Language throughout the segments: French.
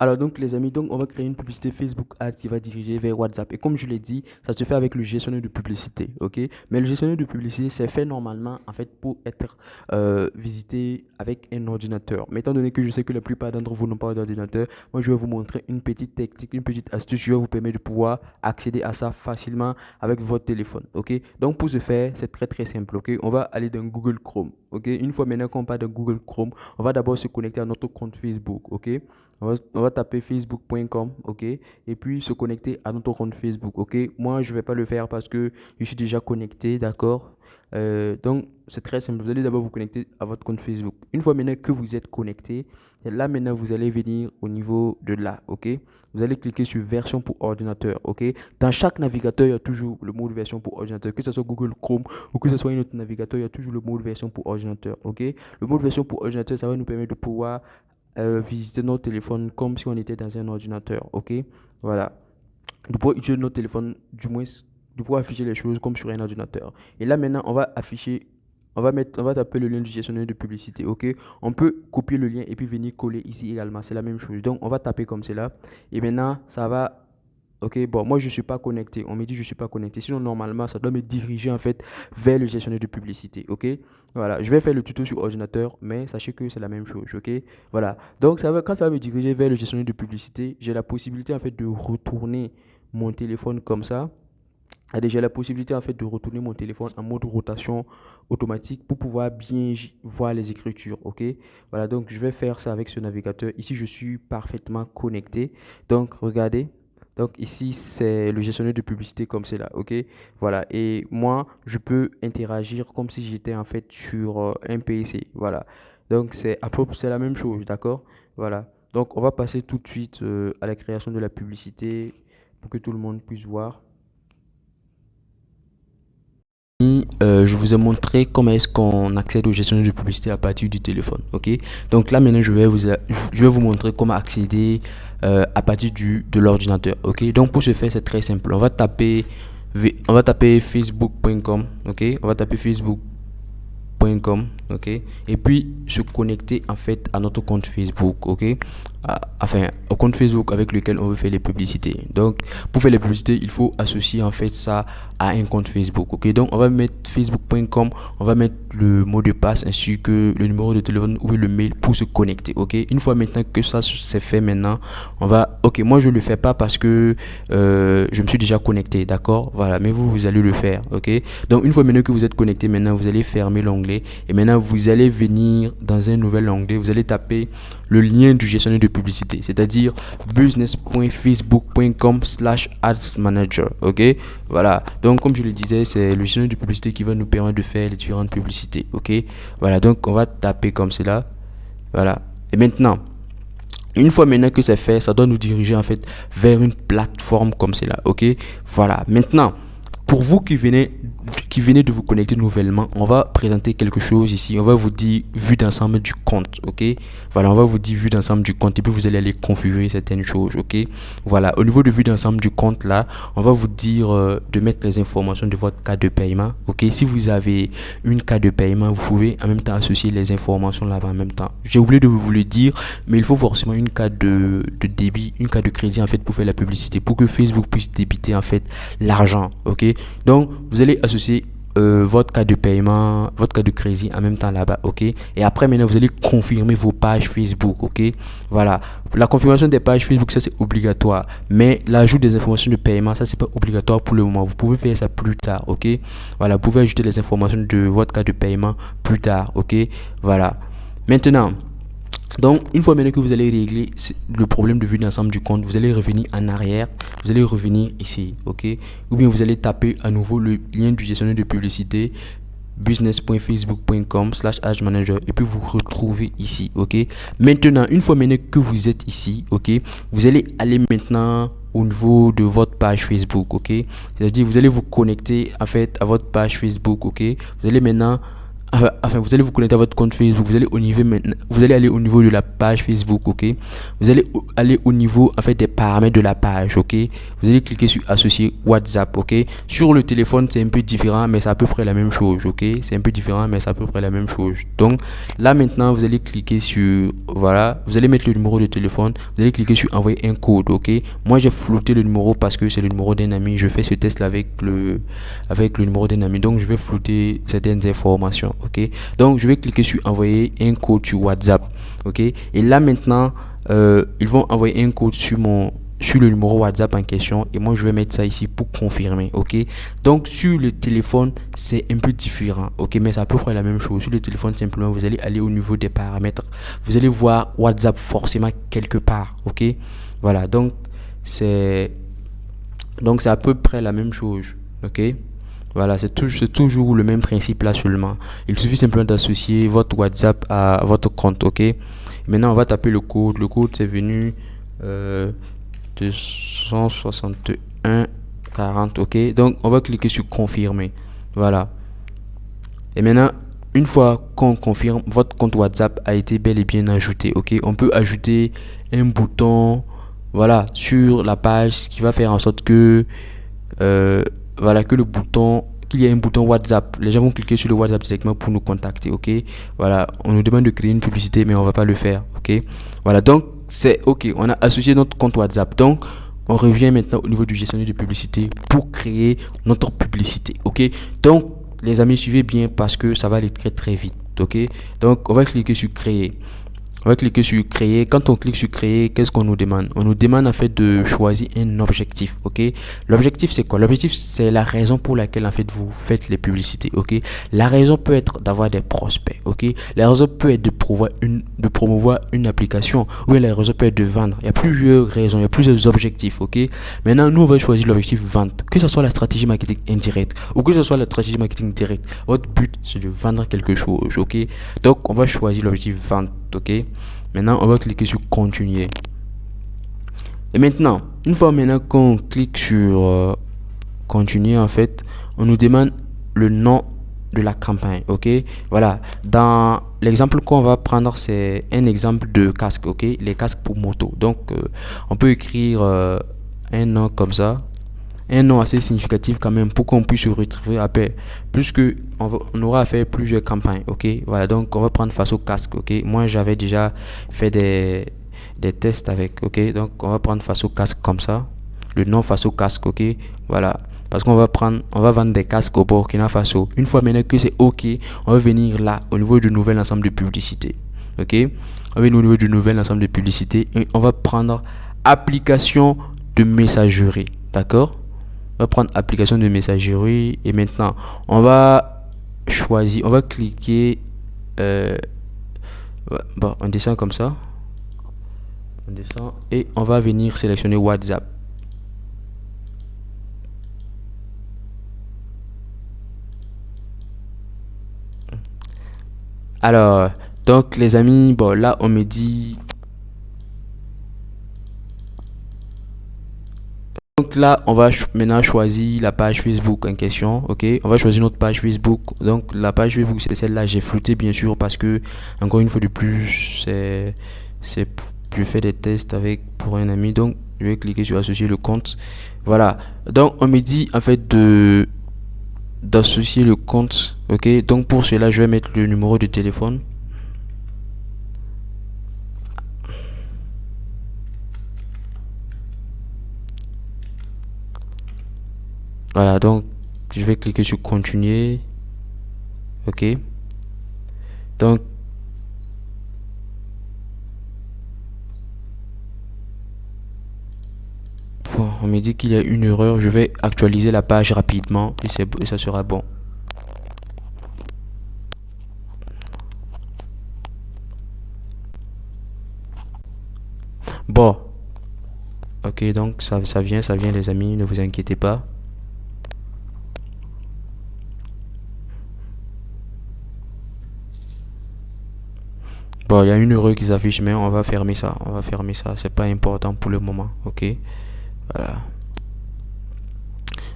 Alors donc les amis, donc on va créer une publicité Facebook Ads qui va diriger vers WhatsApp. Et comme je l'ai dit, ça se fait avec le gestionnaire de publicité, ok? Mais le gestionnaire de publicité, c'est fait normalement en fait pour être visité avec un ordinateur. Mais étant donné que je sais que la plupart d'entre vous n'ont pas d'ordinateur, moi je vais vous montrer une petite technique, une petite astuce qui va vous permettre de pouvoir accéder à ça facilement avec votre téléphone, ok? Donc pour ce faire, c'est très très simple, ok? On va aller dans Google Chrome, ok? Une fois maintenant qu'on part dans Google Chrome, on va d'abord se connecter à notre compte Facebook, ok? On va taper facebook.com, ok? Et puis se connecter à notre compte Facebook, ok? Moi, je ne vais pas le faire parce que je suis déjà connecté, d'accord? Donc, c'est très simple. Vous allez d'abord vous connecter à votre compte Facebook. Une fois maintenant que vous êtes connecté, là maintenant, vous allez venir au niveau de là, ok? Vous allez cliquer sur version pour ordinateur, ok? Dans chaque navigateur, il y a toujours le mode version pour ordinateur. Que ce soit Google Chrome ou que ce soit un autre navigateur, il y a toujours le mode version pour ordinateur, ok? Le mode version pour ordinateur, ça va nous permettre de pouvoir visiter notre téléphone comme si on était dans un ordinateur, ok? Voilà. De pouvoir utiliser notre téléphone, du moins, de pouvoir afficher les choses comme sur un ordinateur. Et là, maintenant, on va afficher, on va taper le lien du gestionnaire de publicité, ok? On peut copier le lien et puis venir coller ici également, c'est la même chose. Donc, on va taper comme cela. Et maintenant, ça va. Ok, bon, moi je ne suis pas connecté. On me dit je ne suis pas connecté. Sinon, normalement, ça doit me diriger en fait vers le gestionnaire de publicité. Ok, voilà. Je vais faire le tuto sur ordinateur, mais sachez que c'est la même chose. Ok, voilà. Donc, quand ça va me diriger vers le gestionnaire de publicité, j'ai la possibilité en fait de retourner mon téléphone comme ça. J'ai la possibilité en fait de retourner mon téléphone en mode rotation automatique pour pouvoir bien voir les écritures. Ok, voilà. Donc, je vais faire ça avec ce navigateur. Ici, je suis parfaitement connecté. Donc, regardez. Donc ici, c'est le gestionnaire de publicité comme c'est là, ok? Voilà, et moi, je peux interagir comme si j'étais en fait sur un PC, voilà. Donc c'est la même chose, d'accord? Voilà. Donc on va passer tout de suite à la création de la publicité pour que tout le monde puisse voir. Je vous ai montré comment est-ce qu'on accède au gestionnaire de publicité à partir du téléphone, ok? Donc là maintenant je vais vous montrer comment accéder à partir de l'ordinateur, ok? Donc pour ce faire c'est très simple, on va taper facebook.com, ok? On va taper facebook.com, ok? Et puis se connecter en fait à notre compte Facebook, ok? Enfin, au compte Facebook avec lequel on veut faire les publicités. Donc, pour faire les publicités, il faut associer en fait ça à un compte Facebook, ok? Donc, on va mettre facebook.com, on va mettre le mot de passe ainsi que le numéro de téléphone ou le mail pour se connecter, ok? Une fois maintenant que ça c'est fait maintenant, ok, moi je le fais pas parce que je me suis déjà connecté, d'accord? Voilà, mais vous allez le faire, ok? Donc, une fois maintenant que vous êtes connecté, maintenant vous allez fermer l'onglet et maintenant vous allez venir dans un nouvel onglet, vous allez taper le lien du gestionnaire de publicité, c'est-à-dire business.facebook.com/ads manager, ok? Voilà, donc comme je le disais, c'est le gestionnaire de publicité qui va nous permettre de faire les différentes publicités, ok? Voilà, donc on va taper comme cela, voilà. Et maintenant, une fois maintenant que c'est fait, ça doit nous diriger en fait vers une plateforme comme cela, ok? Voilà, maintenant, pour vous qui venez de vous connecter nouvellement, on va présenter quelque chose ici. On va vous dire vue d'ensemble du compte, ok? Voilà, on va vous dire vue d'ensemble du compte et puis vous allez aller configurer certaines choses, ok? Voilà, au niveau de vue d'ensemble du compte là, on va vous dire de mettre les informations de votre carte de paiement, ok? Si vous avez une carte de paiement, vous pouvez en même temps associer les informations là en même temps. J'ai oublié de vous le dire, mais il faut forcément une carte de débit, une carte de crédit en fait pour faire la publicité, pour que Facebook puisse débiter en fait l'argent, ok? Donc, vous allez associer votre carte de paiement, votre carte de crédit en même temps là-bas, ok? Et après, maintenant, vous allez confirmer vos pages Facebook, ok? Voilà. La confirmation des pages Facebook, ça c'est obligatoire. Mais l'ajout des informations de paiement, ça c'est pas obligatoire pour le moment. Vous pouvez faire ça plus tard, ok? Voilà. Vous pouvez ajouter les informations de votre carte de paiement plus tard, ok? Voilà. Maintenant, donc, une fois maintenant que vous allez régler le problème de vue d'ensemble du compte, vous allez revenir en arrière, vous allez revenir ici, ok? Ou bien vous allez taper à nouveau le lien du gestionnaire de publicité business.facebook.com/ads manager et puis vous retrouvez ici, ok? Maintenant, une fois maintenant que vous êtes ici, ok, vous allez aller maintenant au niveau de votre page Facebook, ok? C'est-à-dire vous allez vous connecter en fait à votre page Facebook, ok? Vous allez maintenant Enfin, vous allez vous connecter à votre compte Facebook, vous allez au niveau maintenant, vous allez aller au niveau de la page Facebook, ok. Vous allez aller au niveau en fait des paramètres de la page, ok. Vous allez cliquer sur associer WhatsApp, ok. Sur le téléphone, c'est un peu différent, mais c'est à peu près la même chose, ok. C'est un peu différent, mais c'est à peu près la même chose. Donc là maintenant, vous allez cliquer sur, voilà, vous allez mettre le numéro de téléphone, vous allez cliquer sur envoyer un code, ok. Moi j'ai flouté le numéro parce que c'est le numéro d'un ami. Je fais ce test là avec le numéro d'un ami, donc je vais flouter certaines informations, ok. Donc je vais cliquer sur envoyer un code sur WhatsApp, ok. Et là maintenant ils vont envoyer un code sur le numéro WhatsApp en question, et moi je vais mettre ça ici pour confirmer, ok. Donc sur le téléphone c'est un peu différent, ok, mais c'est à peu près la même chose. Sur le téléphone, simplement vous allez aller au niveau des paramètres, vous allez voir WhatsApp forcément quelque part, ok. Voilà, c'est c'est à peu près la même chose, ok. Voilà, c'est toujours le même principe là seulement. Il suffit simplement d'associer votre WhatsApp à votre compte, ok. Maintenant, on va taper le code. Le code, c'est venu 261 40, ok. Donc, on va cliquer sur confirmer. Voilà. Et maintenant, une fois qu'on confirme, votre compte WhatsApp a été bel et bien ajouté, ok. On peut ajouter un bouton, voilà, sur la page, ce qui va faire en sorte que voilà, qu'il y ait un bouton WhatsApp. Les gens vont cliquer sur le WhatsApp directement pour nous contacter, ok. Voilà, on nous demande de créer une publicité, mais on va pas le faire, ok. Voilà, donc c'est ok, on a associé notre compte WhatsApp. Donc on revient maintenant au niveau du gestionnaire de publicité pour créer notre publicité, ok. Donc les amis, suivez bien parce que ça va aller très très vite, ok. Donc on va cliquer sur créer. On va cliquer sur créer. Quand on clique sur créer, qu'est-ce qu'on nous demande? On nous demande en fait de choisir un objectif, ok. L'objectif c'est quoi? L'objectif c'est la raison pour laquelle en fait vous faites les publicités, ok. La raison peut être d'avoir des prospects, ok. La raison peut être de promouvoir une application, ou la raison peut être de vendre. Il y a plusieurs raisons, il y a plusieurs objectifs, ok. Maintenant nous on va choisir l'objectif vente, que ce soit la stratégie marketing indirecte ou que ce soit la stratégie marketing directe. Votre but c'est de vendre quelque chose, ok. Donc on va choisir l'objectif vente, ok. Maintenant on va cliquer sur continuer. Et maintenant, une fois maintenant qu'on clique sur continuer, en fait on nous demande le nom de la campagne, ok. Voilà, dans l'exemple qu'on va prendre, c'est un exemple de casque, ok, les casques pour moto. Donc on peut écrire un nom comme ça, un nom assez significatif quand même, pour qu'on puisse se retrouver après, puisque on aura à faire plusieurs campagnes, ok. Voilà, donc on va prendre face au casque, ok. Moi j'avais déjà fait des tests avec, ok. Donc on va prendre face au casque comme ça, le nom face au casque, ok. Voilà, parce qu'on va vendre des casques au Burkina Faso. Une fois maintenant que c'est ok, on va venir là au niveau du nouvel ensemble de publicité, ok. On va venir au niveau du nouvel ensemble de publicité et on va prendre application de messagerie, d'accord. On va prendre application de messagerie et maintenant on va choisir, on va cliquer bon, on descend comme ça, on descend et on va venir sélectionner WhatsApp. Alors donc les amis, bon là on me dit, donc là on va maintenant choisir la page Facebook en question, ok. On va choisir notre page Facebook. Donc la page Facebook c'est celle-là. J'ai flouté bien sûr parce que encore une fois de plus c'est je fais des tests avec pour un ami, donc je vais cliquer sur associer le compte. Voilà, donc on me dit en fait d'associer le compte, ok. Donc pour cela je vais mettre le numéro de téléphone. Voilà, donc je vais cliquer sur continuer, ok. Donc bon, on me dit qu'il y a une erreur. Je vais actualiser la page rapidement et ça sera bon. Bon, ok, donc ça vient les amis, ne vous inquiétez pas. Bon, il y a une erreur qui s'affiche, mais on va fermer ça. On va fermer ça. C'est pas important pour le moment, ok. Voilà.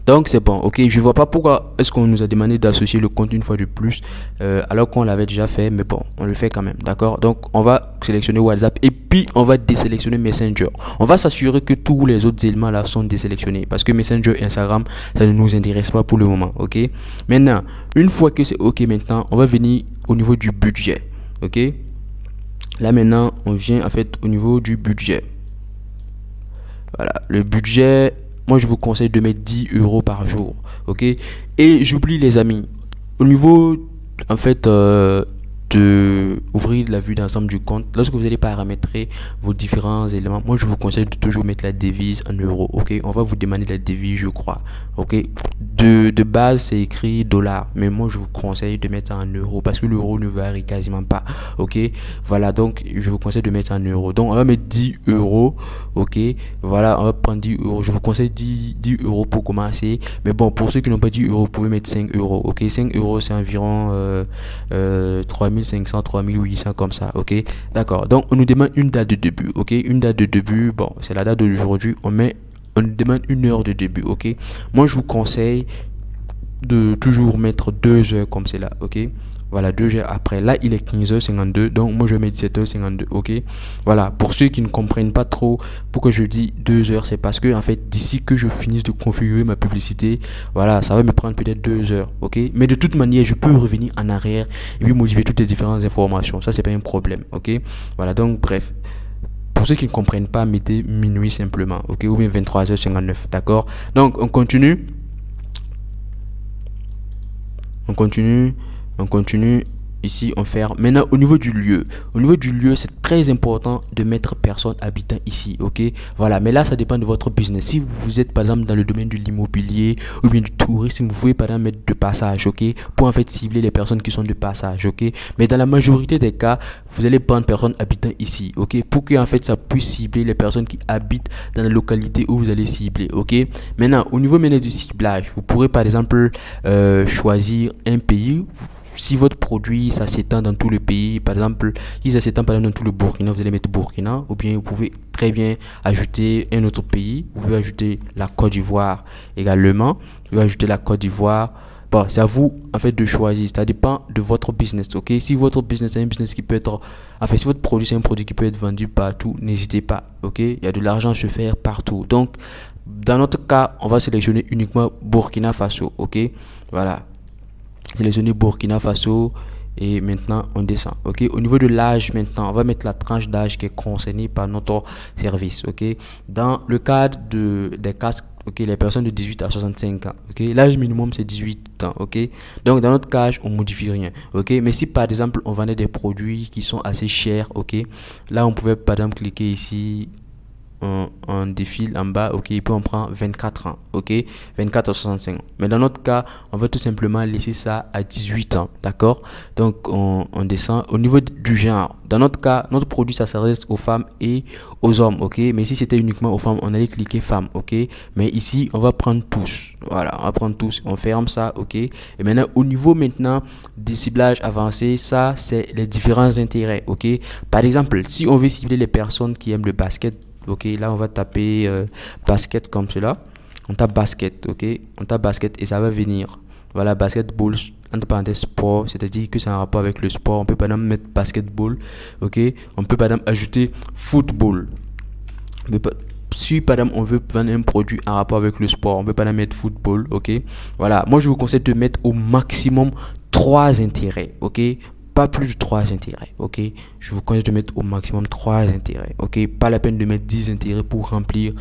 Donc c'est bon, ok. Je vois pas pourquoi est-ce qu'on nous a demandé d'associer le compte une fois de plus, alors qu'on l'avait déjà fait, mais bon, on le fait quand même, d'accord. Donc on va sélectionner WhatsApp et puis on va désélectionner Messenger. On va s'assurer que tous les autres éléments là sont désélectionnés parce que Messenger et Instagram, ça ne nous intéresse pas pour le moment, ok. Maintenant, une fois que c'est ok, maintenant on va venir au niveau du budget, ok. Là maintenant, on vient en fait au niveau du budget. Voilà, le budget, moi je vous conseille de mettre 10 euros par jour, ok. Et j'oublie les amis, au niveau en fait de ouvrir la vue d'ensemble du compte, lorsque vous allez paramétrer vos différents éléments, moi je vous conseille de toujours mettre la devise en euros, ok. On va vous demander la devise, je crois, ok. De base c'est écrit dollar, mais moi je vous conseille de mettre ça en euros parce que l'euro ne varie quasiment pas, ok. Voilà, donc je vous conseille de mettre en euros. Donc on va mettre 10 euros, ok. Voilà, on va prendre 10 euros. Je vous conseille 10 euros pour commencer. Mais bon, pour ceux qui n'ont pas 10 euros, vous pouvez mettre 5 euros, ok. 5 euros c'est environ 3500, 3800 comme ça, ok. D'accord, donc on nous demande une date de début, ok. Une date de début, bon, c'est la date d'aujourd'hui. On nous demande une heure de début, ok. Moi je vous conseille de toujours mettre 2 heures comme c'est là, ok. Voilà, 2 heures après. Là, il est 15h52. Donc, moi, je mets 17h52. Ok. Voilà. Pour ceux qui ne comprennent pas trop pourquoi je dis 2 heures, c'est parce que, en fait, d'ici que je finisse de configurer ma publicité, voilà, ça va me prendre peut-être 2 heures. Ok. Mais de toute manière, je peux revenir en arrière et puis modifier toutes les différentes informations. Ça, c'est pas un problème. Ok. Voilà. Donc, bref. Pour ceux qui ne comprennent pas, mettez minuit simplement. Ok. Ou bien 23h59. D'accord. Donc, on continue. On continue. On continue. Ici, on ferme. Maintenant, au niveau du lieu. Au niveau du lieu, c'est très important de mettre personne habitant ici. Ok. Voilà. Mais là, ça dépend de votre business. Si vous êtes, par exemple, dans le domaine de l'immobilier ou bien du tourisme, vous pouvez, par exemple, mettre de passage. Ok. Pour en fait cibler les personnes qui sont de passage. Ok. Mais dans la majorité des cas, vous allez prendre personne habitant ici. Ok. Pour que, en fait, ça puisse cibler les personnes qui habitent dans la localité où vous allez cibler. Ok. Maintenant, au niveau maintenant du ciblage, vous pourrez, par exemple, choisir un pays. Si votre produit ça s'étend dans tout le pays, par exemple, si ça s'étend par exemple dans tout le Burkina, vous allez mettre Burkina, ou bien vous pouvez très bien ajouter un autre pays. Vous pouvez ajouter la Côte d'Ivoire également. Vous pouvez ajouter la Côte d'Ivoire. Bon, c'est à vous en fait de choisir. Ça dépend de votre business, ok. Si votre business est un business qui peut être, enfin, si votre produit c'est un produit qui peut être vendu partout, n'hésitez pas, ok. Il y a de l'argent à se faire partout. Donc, dans notre cas, on va sélectionner uniquement Burkina Faso, ok. Voilà. Sélectionner Burkina Faso et maintenant on descend, ok. Au niveau de l'âge, maintenant on va mettre la tranche d'âge qui est concernée par notre service, ok. Dans le cadre des casques, ok, les personnes de 18 à 65 ans, ok, l'âge minimum c'est 18 ans, ok. Donc dans notre cas on modifie rien, ok. Mais si par exemple on vendait des produits qui sont assez chers, ok, là on pouvait par exemple cliquer ici, on défile en bas, ok, et puis on prend 24 ans, ok, 24 à 65 ans. Mais dans notre cas, on va tout simplement laisser ça à 18 ans, d'accord. Donc on descend au niveau du genre. Dans notre cas, notre produit ça s'adresse aux femmes et aux hommes, ok. Mais si c'était uniquement aux femmes, on allait cliquer femmes, ok. Mais ici, on va prendre tous, voilà, on va prendre tous, on ferme ça, ok. Et maintenant, au niveau maintenant des ciblages avancés, ça c'est les différents intérêts, ok. Par exemple, si on veut cibler les personnes qui aiment le basket, ok, là on va taper basket comme cela. On tape basket, ok. On tape basket et ça va venir. Voilà, basketball, entre parenthèses sport, c'est-à-dire que c'est un rapport avec le sport. On peut par exemple mettre basketball, ok. On peut par exemple ajouter football. Si par exemple on veut vendre un produit en rapport avec le sport, on peut par exemple mettre football, ok. Voilà, moi je vous conseille de mettre au maximum 3 intérêts, ok. Pas plus de 3 intérêts, ok. Je vous conseille de mettre au maximum 3 intérêts, ok. Pas la peine de mettre 10 intérêts pour remplir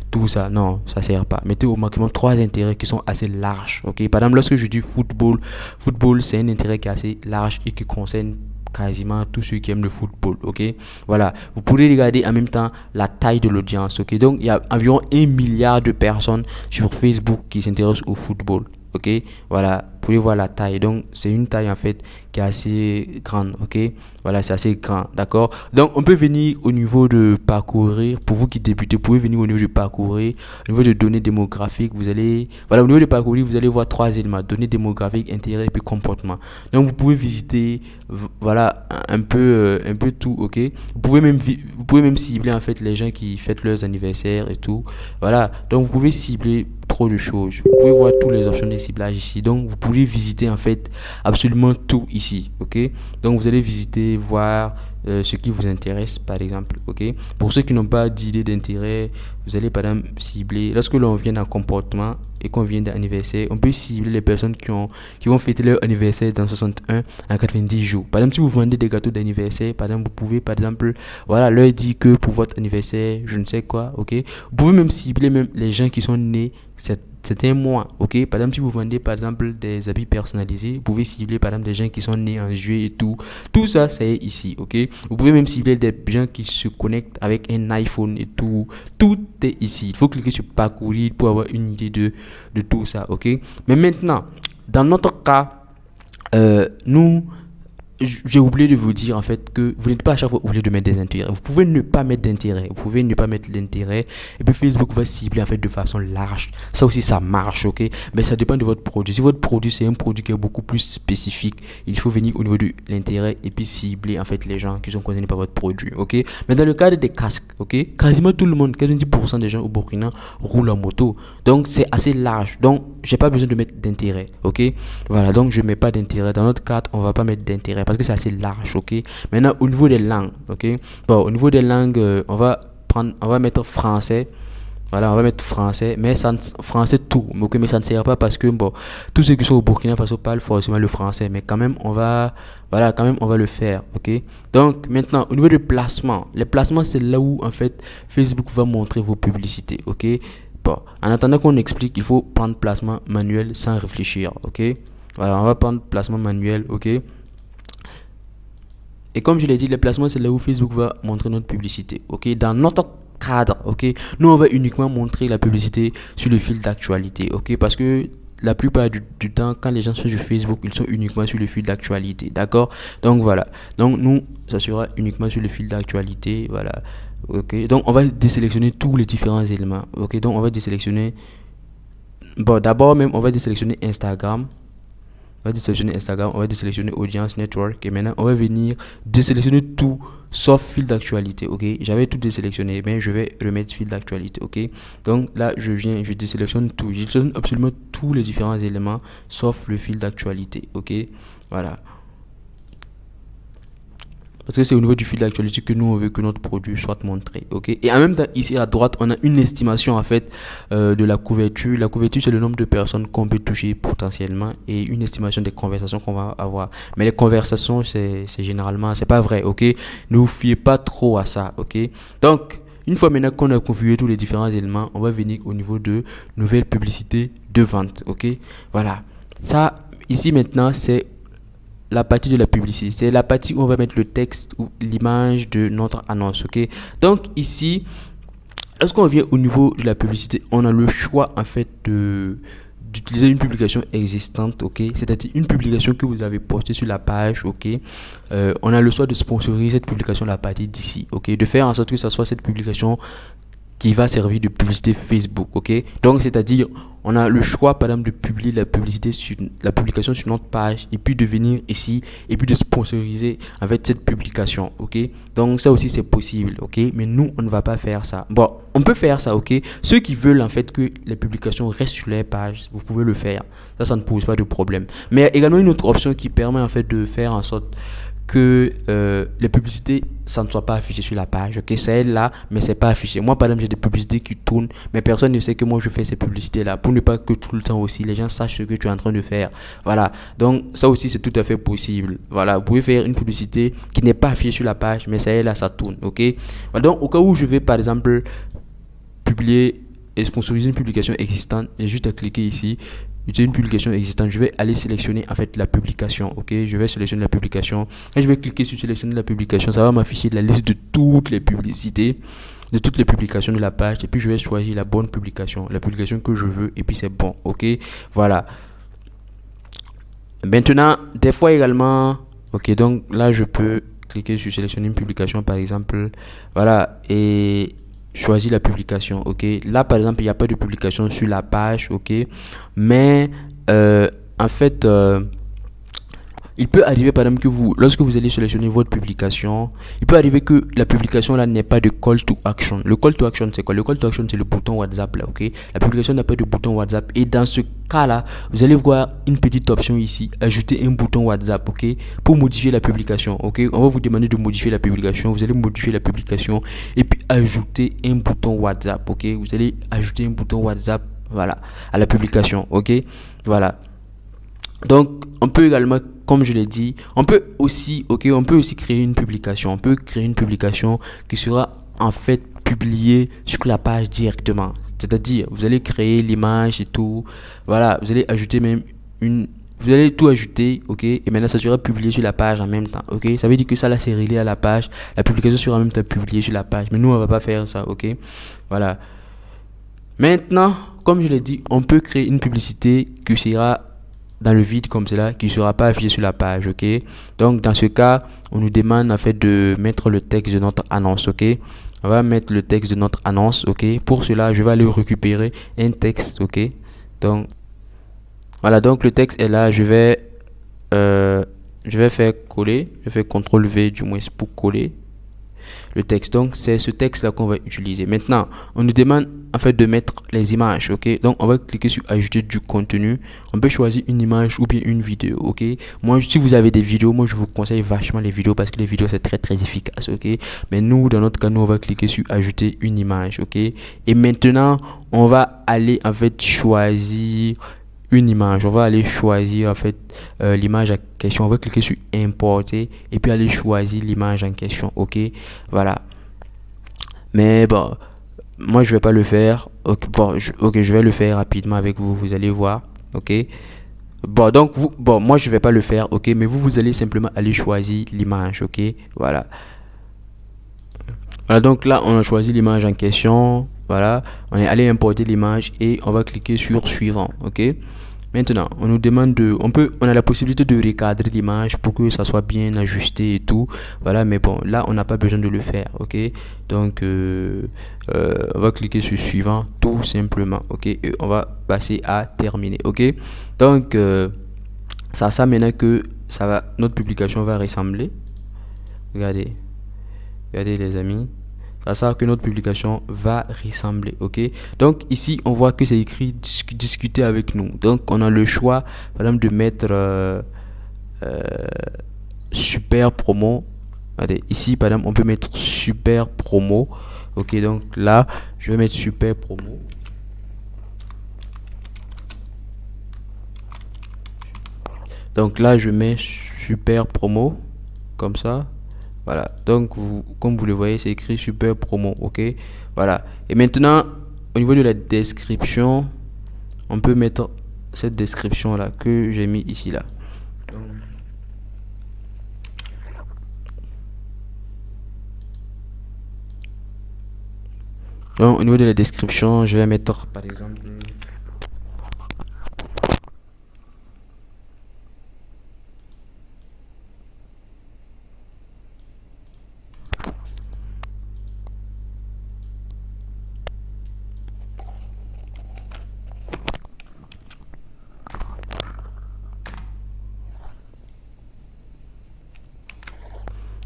tout ça, non, ça sert pas. Mettez au maximum 3 intérêts qui sont assez larges, ok. Par exemple, lorsque je dis football c'est un intérêt qui est assez large et qui concerne quasiment tous ceux qui aiment le football, ok. Voilà, vous pourrez regarder en même temps la taille de l'audience, ok. Donc il y a environ 1 milliard de personnes sur Facebook qui s'intéressent au football, ok. Voilà, vous pouvez voir la taille. Donc c'est une taille en fait qui est assez grande, ok. Voilà, c'est assez grand, d'accord. Donc on peut venir au niveau de parcourir. Pour vous qui débutez, vous pouvez venir au niveau de parcourir, au niveau de données démographiques. Vous allez, voilà, au niveau de parcourir, vous allez voir 3 éléments: données démographiques, intérêt et puis comportement. Donc vous pouvez visiter, voilà, un peu tout, ok. Vous pouvez même cibler en fait les gens qui fêtent leurs anniversaires et tout. Voilà, donc vous pouvez cibler trop de choses. Vous pouvez voir toutes les options de ciblage ici. Donc, vous pouvez visiter en fait absolument tout ici. Ok. Donc, vous allez visiter, voir ce qui vous intéresse, par exemple. Ok. Pour ceux qui n'ont pas d'idée d'intérêt, vous allez par exemple cibler. Lorsque l'on vient d'un comportement et qu'on vient d'anniversaire, on peut cibler les personnes qui vont fêter leur anniversaire dans 61 à 90 jours. Par exemple, si vous vendez des gâteaux d'anniversaire, par exemple, vous pouvez par exemple voilà, leur dire que pour votre anniversaire, je ne sais quoi, ok. Vous pouvez même cibler même les gens qui sont nés certains mois, ok. Par exemple, si vous vendez par exemple des habits personnalisés, vous pouvez cibler par exemple des gens qui sont nés en juillet et tout. Tout ça, ça est ici, ok. Vous pouvez même cibler des gens qui se connectent avec un iPhone et tout. Tout est ici. Il faut cliquer sur parcourir pour avoir une idée de tout ça, ok. Mais maintenant, dans notre cas, nous j'ai oublié de vous dire en fait que vous n'êtes pas à chaque fois obligé de mettre des intérêts. Vous pouvez ne pas mettre d'intérêt. Vous pouvez ne pas mettre d'intérêt. Et puis Facebook va cibler en fait de façon large. Ça aussi, ça marche, ok. Mais ça dépend de votre produit. Si votre produit, c'est un produit qui est beaucoup plus spécifique, il faut venir au niveau de l'intérêt et puis cibler en fait les gens qui sont concernés par votre produit, ok. Mais dans le cadre des casques, ok, quasiment tout le monde, 90% des gens au Burkina roulent en moto. Donc, c'est assez large. Donc, j'ai pas besoin de mettre d'intérêt, ok. Voilà, donc je mets pas d'intérêt. Dans notre cadre, on va pas mettre d'intérêt parce que c'est assez large, ok. Maintenant, au niveau des langues, ok. Bon, au niveau des langues, on va mettre français. Voilà, on va mettre français, mais français tout, ok, mais ça ne sert pas parce que bon, tous ceux qui sont au Burkina Faso parlent forcément le français, mais quand même voilà, quand même on va le faire, ok. Donc maintenant, au niveau du placement, les placements c'est là où en fait Facebook va montrer vos publicités, ok. Bon, en attendant qu'on explique, il faut prendre placement manuel sans réfléchir, ok. Voilà, on va prendre placement manuel, ok. Et comme je l'ai dit, les placements, c'est là où Facebook va montrer notre publicité. Ok, dans notre cadre, ok, nous on va uniquement montrer la publicité sur le fil d'actualité. Ok, parce que la plupart du temps, quand les gens sont sur Facebook, ils sont uniquement sur le fil d'actualité. D'accord. Donc voilà. Donc nous, ça sera uniquement sur le fil d'actualité. Voilà. Ok. Donc on va désélectionner tous les différents éléments. Ok. Donc on va désélectionner. Bon, d'abord même, on va désélectionner Instagram. On va désélectionner Instagram, on va désélectionner Audience Network et maintenant on va venir désélectionner tout sauf fil d'actualité, ok. J'avais tout désélectionné, mais je vais remettre fil d'actualité, ok. Donc là, je désélectionne tout, je désélectionne absolument tous les différents éléments sauf le fil d'actualité, ok. Voilà. Parce que c'est au niveau du fil d'actualité que nous on veut que notre produit soit montré, ok. Et en même temps, ici à droite, on a une estimation en fait de la couverture. La couverture, c'est le nombre de personnes qu'on peut toucher potentiellement et une estimation des conversations qu'on va avoir. Mais les conversations, c'est généralement, c'est pas vrai, ok. Ne vous fiez pas trop à ça, ok. Donc, une fois maintenant qu'on a configuré tous les différents éléments, on va venir au niveau de nouvelles publicités de vente, ok. Voilà. Ça, ici maintenant, c'est la partie de la publicité, c'est la partie où on va mettre le texte ou l'image de notre annonce, ok. Donc ici, lorsqu'on vient au niveau de la publicité, on a le choix en fait d'utiliser une publication existante, ok, c'est-à-dire une publication que vous avez postée sur la page, ok. On a le choix de sponsoriser cette publication à la partie d'ici, ok, de faire en sorte que ce soit cette publication qui va servir de publicité Facebook, ok. Donc c'est-à-dire on a le choix par exemple de publier la publication sur notre page et puis de venir ici et puis de sponsoriser avec cette publication, ok. Donc ça aussi c'est possible, ok, mais nous on ne va pas faire ça. Bon, on peut faire ça, ok. Ceux qui veulent en fait que les publications restent sur leur page, vous pouvez le faire, ça ne pose pas de problème. Mais il y a également une autre option qui permet en fait de faire en sorte que les publicités, ça ne soit pas affiché sur la page, ok, c'est là, mais c'est pas affiché. Moi, par exemple, j'ai des publicités qui tournent, mais personne ne sait que moi je fais ces publicités-là, pour ne pas que tout le temps aussi les gens sachent ce que tu es en train de faire. Voilà, donc ça aussi c'est tout à fait possible. Voilà, vous pouvez faire une publicité qui n'est pas affichée sur la page, mais ça est là, ça tourne, ok. Voilà, donc au cas où je vais par exemple publier et sponsoriser une publication existante, j'ai juste à cliquer ici. J'ai une publication existante, je vais aller sélectionner en fait la publication, ok. Je vais sélectionner la publication et je vais cliquer sur sélectionner la publication. Ça va m'afficher la liste de toutes les publicités, de toutes les publications de la page, et puis je vais choisir la bonne publication, la publication que je veux, et puis c'est bon, ok. Voilà. Maintenant, des fois également, ok, donc là je peux cliquer sur sélectionner une publication par exemple, voilà, et choisir la publication, ok. Là par exemple il n'y a pas de publication sur la page, ok, mais en fait il peut arriver par exemple que lorsque vous allez sélectionner votre publication, il peut arriver que la publication là n'ait pas de call to action. Le call to action c'est quoi? Le call to action c'est le bouton WhatsApp là, ok? La publication n'a pas de bouton WhatsApp et dans ce cas là, vous allez voir une petite option ici, ajouter un bouton WhatsApp, ok? Pour modifier la publication, ok? On va vous demander de modifier la publication, vous allez modifier la publication et puis ajouter un bouton WhatsApp, ok? Vous allez ajouter un bouton WhatsApp, voilà, à la publication, ok? Voilà. Donc, on peut également, comme je l'ai dit, on peut aussi créer une publication. On peut créer une publication qui sera en fait publiée sur la page directement. C'est-à-dire, vous allez créer l'image et tout. Voilà, vous allez ajouter même vous allez tout ajouter, ok, et maintenant ça sera publié sur la page en même temps, ok. Ça veut dire que ça là c'est relié à la page. La publication sera en même temps publiée sur la page. Mais nous, on va pas faire ça, ok. Voilà. Maintenant, comme je l'ai dit, on peut créer une publicité qui sera dans le vide comme cela, qui ne sera pas affiché sur la page, ok. Donc dans ce cas, on nous demande en fait de mettre le texte de notre annonce, ok. On va mettre le texte de notre annonce, ok. Pour cela, je vais aller récupérer un texte, ok. Donc voilà, donc le texte est là. Je vais faire coller, je vais faire CTRL V du moins pour coller le texte. Donc c'est ce texte là qu'on va utiliser. Maintenant on nous demande en fait de mettre les images, ok. Donc on va cliquer sur ajouter du contenu. On peut choisir une image ou bien une vidéo, ok. Moi, si vous avez des vidéos, moi je vous conseille vachement les vidéos parce que les vidéos c'est très très efficace, ok. Mais nous, dans notre cas, nous on va cliquer sur ajouter une image, ok. Et maintenant on va aller en fait choisir une image. On va aller choisir en fait l'image en question. On va cliquer sur importer et puis aller choisir l'image en question, ok. Voilà. Mais bon, moi je vais pas le faire, ok. Bon, je vais le faire rapidement avec vous, vous allez voir, ok. Bon, donc moi je vais pas le faire, ok, mais vous allez simplement aller choisir l'image, ok. Voilà. Voilà, donc là on a choisi l'image en question. Voilà, on est allé importer l'image et on va cliquer sur suivant, ok. Maintenant, on nous demande on a la possibilité de recadrer l'image pour que ça soit bien ajusté et tout. Voilà, mais bon, là, on n'a pas besoin de le faire, ok. Donc, on va cliquer sur suivant tout simplement, ok. Et on va passer à terminer, ok. Donc, ça maintenant que notre publication va ressembler. Regardez les amis. C'est ça que notre publication va ressembler, ok. Donc ici on voit que c'est écrit discuter avec nous. Donc on a le choix par exemple de mettre super promo. Regardez, ici par exemple on peut mettre super promo, ok. Donc là je vais mettre super promo. Donc là je mets super promo comme ça. Voilà, donc comme vous le voyez, c'est écrit super promo, ok. Voilà, et maintenant au niveau de la description, on peut mettre cette description là que j'ai mis ici là. Donc au niveau de la description, je vais mettre par exemple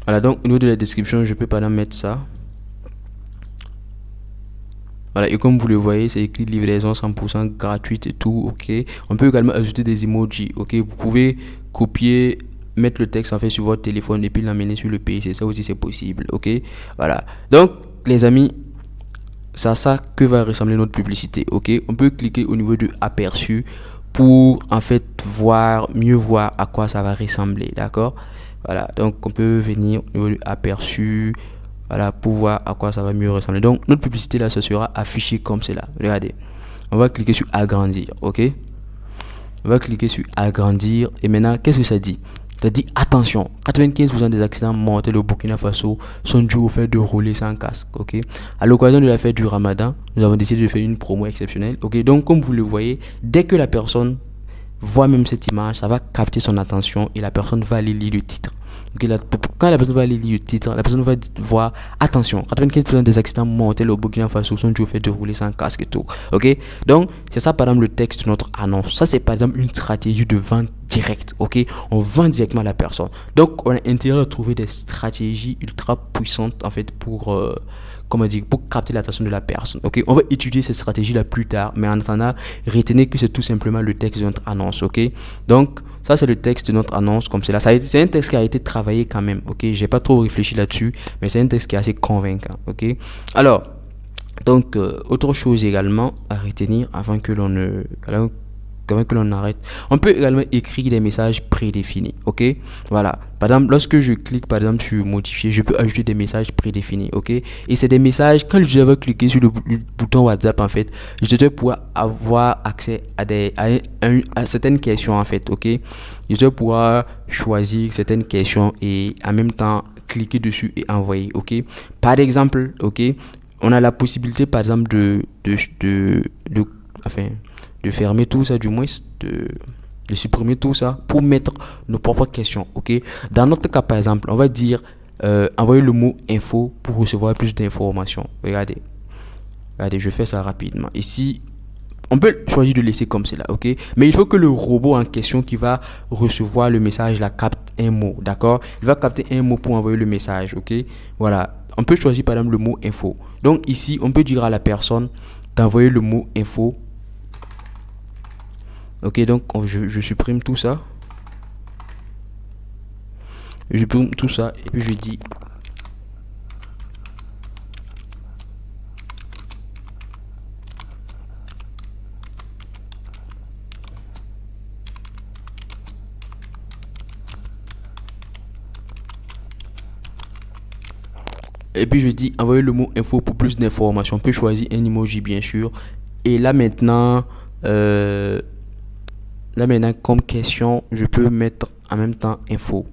voilà, donc au niveau de la description, je peux par exemple mettre ça. Voilà, et comme vous le voyez, c'est écrit livraison 100% gratuite et tout, ok. On peut également ajouter des emojis, ok. Vous pouvez copier, mettre le texte en fait sur votre téléphone et puis l'amener sur le PC, ça aussi c'est possible, ok. Voilà, donc les amis, c'est à ça que va ressembler notre publicité, ok. On peut cliquer au niveau de aperçu pour en fait mieux voir à quoi ça va ressembler, d'accord. Voilà, donc on peut venir au niveau de aperçu, voilà, pour voir à quoi ça va mieux ressembler. Donc notre publicité là, ça sera affiché comme cela. Regardez, on va cliquer sur agrandir, ok. On va cliquer sur agrandir et maintenant qu'est-ce que ça dit? Ça dit attention, 95% des accidents mortels au Burkina Faso sont dus au fait de rouler sans casque, ok. À l'occasion de la fête du Ramadan, nous avons décidé de faire une promo exceptionnelle, ok. Donc comme vous le voyez, dès que la personne voit même cette image, ça va capter son attention et la personne va aller lire le titre. Ok, quand la personne va aller lire le titre, la personne va voir, attention, 95% des accidents mortels au Burkina Faso sont dus au fait de rouler sans casque et tout. Ok, donc c'est ça par exemple le texte de notre annonce. Ça c'est par exemple une stratégie de vente directe. Ok, on vend directement à la personne. Donc on a intérêt à trouver des stratégies ultra puissantes en fait comment dire, pour capter l'attention de la personne. Ok, on va étudier cette stratégie là plus tard, mais en attendant, retenez que c'est tout simplement le texte de notre annonce. Ok, donc ça c'est le texte de notre annonce comme c'est là. C'est un texte qui a été travaillé quand même. Ok, j'ai pas trop réfléchi là-dessus, mais c'est un texte qui est assez convaincant. Ok, alors donc autre chose également à retenir avant que l'on arrête. On peut également écrire des messages prédéfinis, ok? Voilà. Par exemple, lorsque je clique par exemple sur modifier, je peux ajouter des messages prédéfinis, ok? Et c'est des messages, quand je vais cliquer sur le bouton WhatsApp en fait, je vais pouvoir avoir accès à certaines questions en fait, ok? Je vais pouvoir choisir certaines questions et en même temps cliquer dessus et envoyer, ok? Par exemple, ok? On a la possibilité par exemple enfin, de fermer tout ça, du moins de supprimer tout ça pour mettre nos propres questions. Ok. Dans notre cas, par exemple, on va dire envoyer le mot info pour recevoir plus d'informations. Regardez, je fais ça rapidement. Ici, on peut choisir de laisser comme cela, ok. Mais il faut que le robot en question qui va recevoir le message la capte un mot, d'accord. Il va capter un mot pour envoyer le message, ok. Voilà. On peut choisir par exemple le mot info. Donc ici, on peut dire à la personne d'envoyer le mot info. Ok, donc je supprime tout ça. Je supprime tout ça et puis je dis envoyer le mot info pour plus d'informations. On peut choisir un emoji bien sûr. Et là maintenant comme question, je peux mettre en même temps info.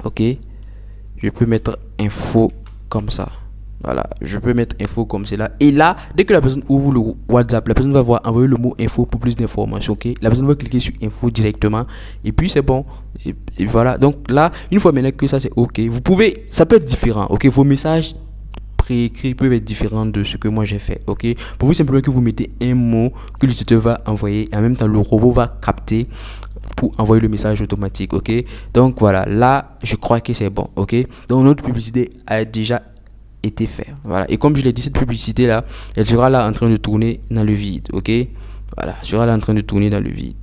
Ok, je peux mettre info comme ça. Voilà, je peux mettre info comme cela. Et là, dès que la personne ouvre le WhatsApp, la personne va voir envoyer le mot info pour plus d'informations. Ok, la personne va cliquer sur info directement. Et puis c'est bon. Et voilà. Donc là, une fois maintenant que ça c'est ok, ça peut être différent. Ok, vos messages préécrits peuvent être différents de ce que moi j'ai fait. Ok, pour vous simplement que vous mettez un mot que l'utilisateur va envoyer et en même temps le robot va capter pour envoyer le message automatique. Ok, donc voilà, là je crois que c'est bon. Ok, donc notre publicité a déjà été fait. Voilà, et comme je l'ai dit, cette publicité là, elle sera là en train de tourner dans le vide. Ok, voilà, elle sera là en train de tourner dans le vide.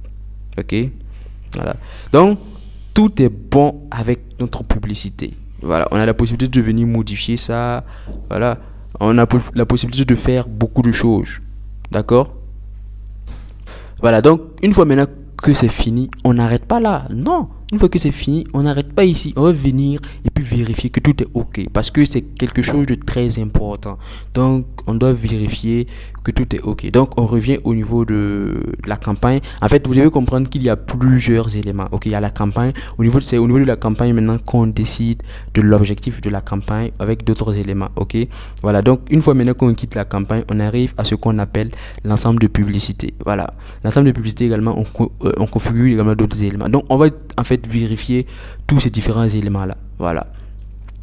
Ok, voilà, donc tout est bon avec notre publicité. Voilà, on a la possibilité de venir modifier ça. Voilà, on a la possibilité de faire beaucoup de choses. D'accord? Voilà, donc une fois maintenant que c'est fini, on n'arrête pas là. Non, une fois que c'est fini, on n'arrête pas ici. On va venir et puis vérifier que tout est OK. Parce que c'est quelque chose de très important. Donc, on doit vérifier que tout est OK. Donc, on revient au niveau de la campagne. En fait, vous devez comprendre qu'il y a plusieurs éléments. OK, il y a la campagne. C'est au niveau de la campagne maintenant qu'on décide de l'objectif de la campagne avec d'autres éléments. OK, voilà. Donc, une fois maintenant qu'on quitte la campagne, on arrive à ce qu'on appelle l'ensemble de publicité. Voilà. L'ensemble de publicité également, on configure également d'autres éléments. Donc, on va en fait vérifier tous ces différents éléments là. Voilà,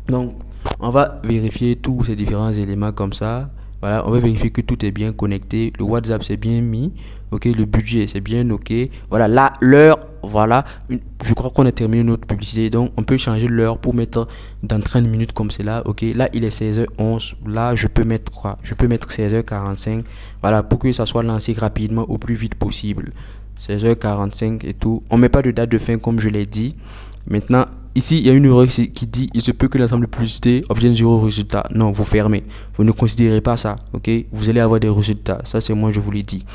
donc on va vérifier tous ces différents éléments comme ça. Voilà, on va vérifier que tout est bien connecté, le WhatsApp c'est bien mis, ok, le budget c'est bien ok. Voilà, là l'heure, voilà, je crois qu'on a terminé notre publicité, donc on peut changer l'heure pour mettre dans 30 minutes comme cela. Ok, là il est 16h11, là je peux mettre quoi, je peux mettre 16h45. Voilà, pour que ça soit lancé rapidement au plus vite possible. 16h45 et tout. On met pas de date de fin comme je l'ai dit. Maintenant, ici, il y a une erreur qui dit il se peut que l'ensemble de publicité obtienne 0 résultat. Non, vous fermez. Vous ne considérez pas ça. Ok, vous allez avoir des résultats. Ça, c'est moi, je vous l'ai dit.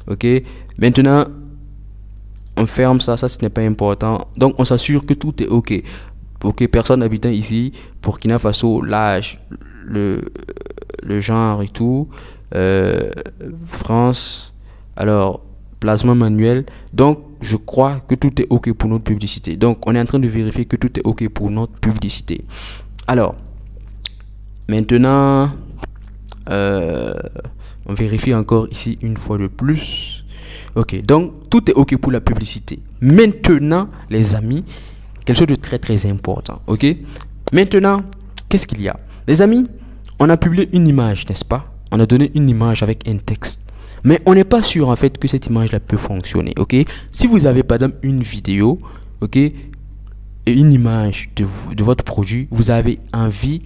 Ok, maintenant, on ferme ça. Ça, ce n'est pas important. Donc, on s'assure que tout est ok. Ok, personne habitant ici, Burkina Faso, l'âge, le genre et tout. France. Alors, placement manuel. Donc, je crois que tout est OK pour notre publicité. Donc, on est en train de vérifier que tout est OK pour notre publicité. Alors, maintenant, on vérifie encore ici une fois de plus. OK, donc tout est OK pour la publicité. Maintenant, les amis, quelque chose de très très important, ok? Maintenant, qu'est-ce qu'il y a? Les amis, on a publié une image, n'est-ce pas? On a donné une image avec un texte. Mais on n'est pas sûr en fait que cette image-là peut fonctionner, ok? Si vous avez par exemple une vidéo, ok, et une image de votre produit, vous avez envie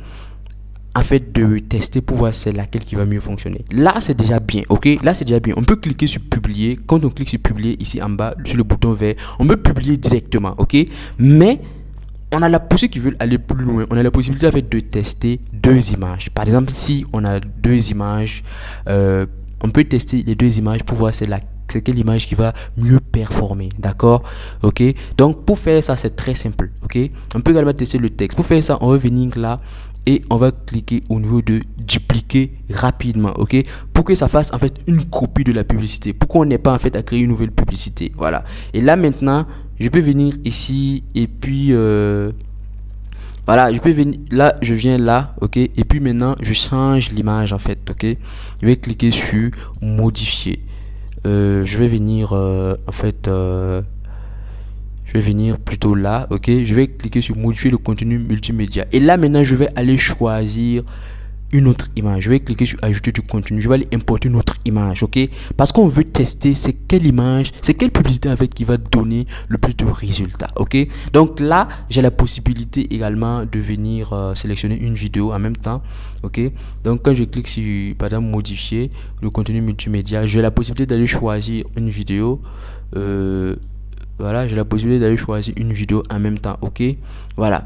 en fait de tester pour voir c'est laquelle qui va mieux fonctionner. Là, c'est déjà bien, ok? Là, c'est déjà bien. On peut cliquer sur publier. Quand on clique sur publier ici en bas, sur le bouton vert, on peut publier directement, ok? Mais pour ceux qui veulent aller plus loin, on a la possibilité en fait de tester deux images. Par exemple, si on a deux images, on peut tester les deux images pour voir c'est quelle image qui va mieux performer, d'accord? Ok, donc pour faire ça, c'est très simple, ok? On peut également tester le texte. Pour faire ça, on va venir là et on va cliquer au niveau de dupliquer rapidement, ok, pour que ça fasse en fait une copie de la publicité, pour qu'on n'ait pas en fait à créer une nouvelle publicité. Voilà, et là maintenant je peux venir ici et puis voilà, je peux venir là, je viens là, ok, et puis maintenant je change l'image en fait, ok. Je vais cliquer sur modifier. Je vais venir en fait je vais venir plutôt là, ok. Je vais cliquer sur modifier le contenu multimédia. Et là maintenant je vais aller choisir une autre image. Je vais cliquer sur ajouter du contenu. Je vais aller importer une autre image, ok. Parce qu'on veut tester c'est quelle image, c'est quelle publicité en fait qui va donner le plus de résultats, ok. Donc là j'ai la possibilité également de venir sélectionner une vidéo en même temps, ok. Donc quand je clique sur par exemple modifier le contenu multimédia, j'ai la possibilité d'aller choisir une vidéo. Voilà, j'ai la possibilité d'aller choisir une vidéo en même temps, ok. Voilà,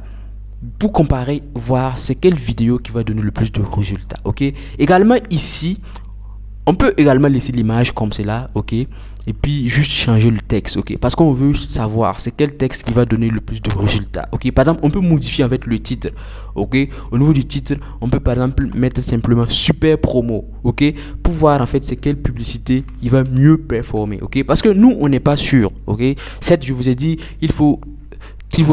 pour comparer, voir c'est quelle vidéo qui va donner le plus de résultats, ok. Également ici, on peut également laisser l'image comme cela, ok, et puis juste changer le texte, ok, parce qu'on veut savoir c'est quel texte qui va donner le plus de résultats, ok. Par exemple, on peut modifier en fait le titre, ok. Au niveau du titre, on peut par exemple mettre simplement super promo, ok, pour voir en fait c'est quelle publicité qui va mieux performer, ok, parce que nous on n'est pas sûr, ok. Certes, je vous ai dit il faut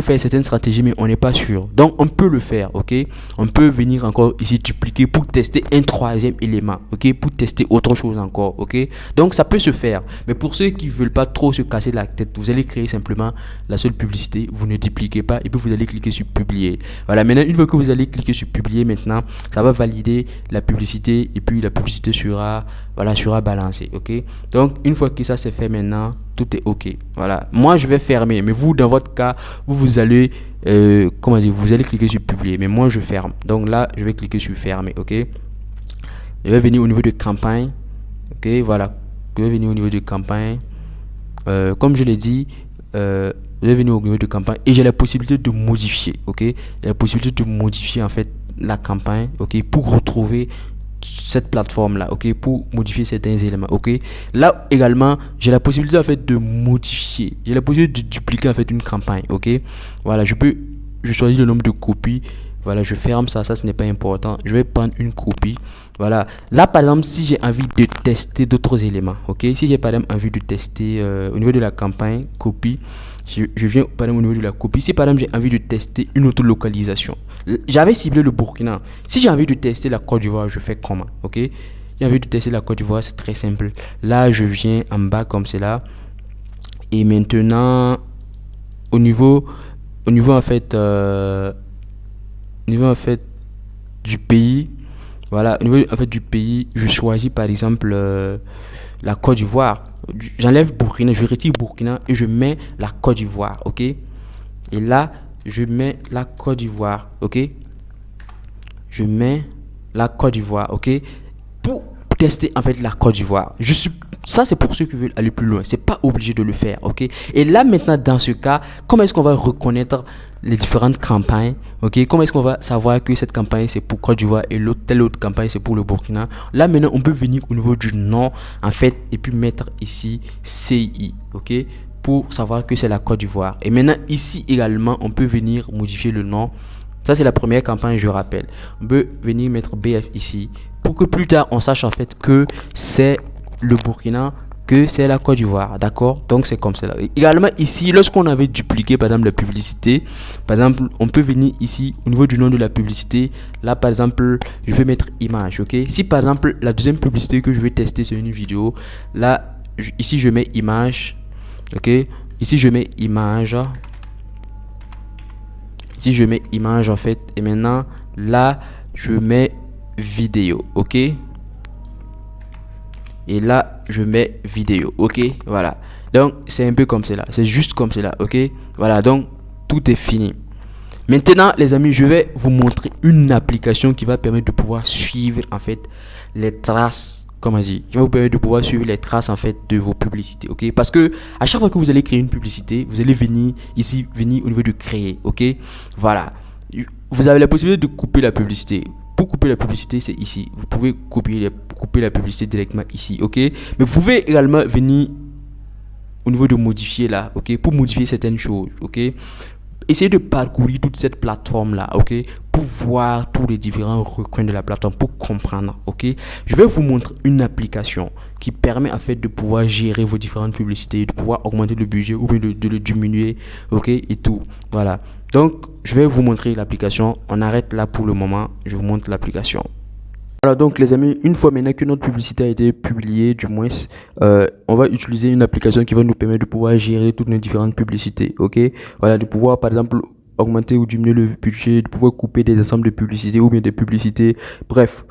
faire certaines stratégies, mais on n'est pas sûr. Donc, on peut le faire, ok. On peut venir encore ici dupliquer pour tester un troisième élément, ok, pour tester autre chose encore, ok. Donc, ça peut se faire. Mais pour ceux qui veulent pas trop se casser la tête, vous allez créer simplement la seule publicité, vous ne dupliquez pas, et puis vous allez cliquer sur publier. Voilà, maintenant, une fois que vous allez cliquer sur publier, maintenant, ça va valider la publicité, et puis la publicité sera balancée, ok. Donc, une fois que ça c'est fait maintenant, tout est ok. Voilà, moi je vais fermer, mais vous dans votre cas vous allez vous allez cliquer sur publier, mais moi je ferme. Donc là je vais cliquer sur fermer, ok. Je vais venir au niveau de campagne, ok. Voilà, je vais venir au niveau de campagne, comme je l'ai dit, je vais venir au niveau de campagne et j'ai la possibilité de modifier, ok. J'ai la possibilité de modifier en fait la campagne, ok, pour retrouver cette plateforme là, ok, pour modifier certains éléments, ok. Là également j'ai la possibilité en fait de modifier, j'ai la possibilité de dupliquer en fait une campagne, ok. Voilà, je choisis le nombre de copies. Voilà, je ferme ça, ce n'est pas important. Je vais prendre une copie. Voilà, là par exemple si j'ai envie de tester d'autres éléments, ok, si j'ai par exemple envie de tester au niveau de la campagne copie, je viens par exemple au niveau de la copie. Si par exemple j'ai envie de tester une autre localisation, j'avais ciblé le Burkina. Si j'ai envie de tester la Côte d'Ivoire, je fais comment, ok. J'ai envie de tester la Côte d'Ivoire, c'est très simple. Là je viens en bas comme cela, et maintenant au niveau en fait du pays, voilà, au niveau en fait du pays, je choisis par exemple la Côte d'Ivoire. J'enlève Burkina, je retire Burkina et je mets la Côte d'Ivoire, ok. Et là je mets la Côte d'Ivoire, ok. Je mets la Côte d'Ivoire, ok. Pour tester en fait la Côte d'Ivoire, ça c'est pour ceux qui veulent aller plus loin, c'est pas obligé de le faire, ok. Et là maintenant dans ce cas, comment est-ce qu'on va reconnaître les différentes campagnes, ok. Comment est-ce qu'on va savoir que cette campagne c'est pour Côte d'Ivoire et telle autre campagne c'est pour le Burkina. Là maintenant on peut venir au niveau du nom en fait et puis mettre ici CI, ok, pour savoir que c'est la Côte d'Ivoire. Et maintenant ici également on peut venir modifier le nom. Ça c'est la première campagne, je rappelle. On peut venir mettre BF ici pour que plus tard on sache en fait que c'est le Burkina, que c'est la Côte d'Ivoire, d'accord. Donc c'est comme cela. Également ici, lorsqu'on avait dupliqué par exemple la publicité, par exemple on peut venir ici au niveau du nom de la publicité. Là par exemple je vais mettre image, ok. Si par exemple la deuxième publicité que je vais tester c'est une vidéo, là ici je mets image, ok. Ici je mets image, Ici, je mets image en fait. Et maintenant, là, je mets vidéo. OK? Et là, je mets vidéo. OK? Voilà. Donc, c'est un peu comme cela. C'est juste comme cela. OK? Voilà. Donc, tout est fini. Maintenant, les amis, je vais vous montrer une application qui va permettre de pouvoir suivre en fait les traces, comme on dit, qui va vous permettre de pouvoir suivre les traces en fait de vos publicités, ok? Parce que à chaque fois que vous allez créer une publicité, vous allez venir ici, venir au niveau de créer, ok? Voilà. Vous avez la possibilité de couper la publicité. Pour couper la publicité, c'est ici. Vous pouvez couper la publicité directement ici, ok? Mais vous pouvez également venir au niveau de modifier là, ok? Pour modifier certaines choses, ok? Essayez de parcourir toute cette plateforme là, ok, pour voir tous les différents recoins de la plateforme, pour comprendre, ok. Je vais vous montrer une application qui permet en fait de pouvoir gérer vos différentes publicités, de pouvoir augmenter le budget ou bien de le diminuer, ok, et tout. Voilà. Donc, je vais vous montrer l'application. On arrête là pour le moment. Je vous montre l'application. Alors donc les amis, une fois maintenant que notre publicité a été publiée, du moins, on va utiliser une application qui va nous permettre de pouvoir gérer toutes nos différentes publicités, ok? Voilà, de pouvoir par exemple augmenter ou diminuer le budget, de pouvoir couper des ensembles de publicités ou bien des publicités. Bref,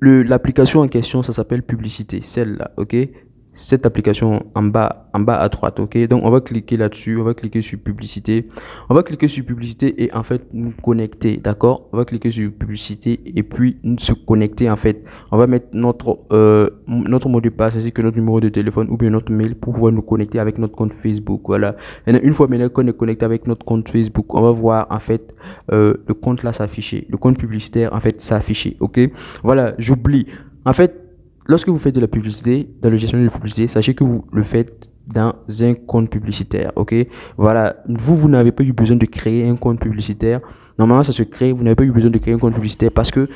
l'application en question, ça s'appelle Publicité, celle-là, ok? Cette application en bas à droite, ok? Donc on va cliquer là-dessus, on va cliquer sur publicité. On va cliquer sur publicité et en fait nous connecter, d'accord? On va cliquer sur publicité et puis se connecter en fait. On va mettre notre mot de passe ainsi que notre numéro de téléphone ou bien notre mail pour pouvoir nous connecter avec notre compte Facebook, voilà. Et une fois maintenant qu'on est connecté avec notre compte Facebook, on va voir en fait le compte là s'afficher, le compte publicitaire en fait s'afficher, ok? Voilà, j'oublie. En fait, lorsque vous faites de la publicité, dans le gestionnaire de publicité, sachez que vous le faites dans un compte publicitaire, ok? Voilà, vous n'avez pas eu besoin de créer un compte publicitaire. Normalement, ça se crée, vous n'avez pas eu besoin de créer un compte publicitaire parce que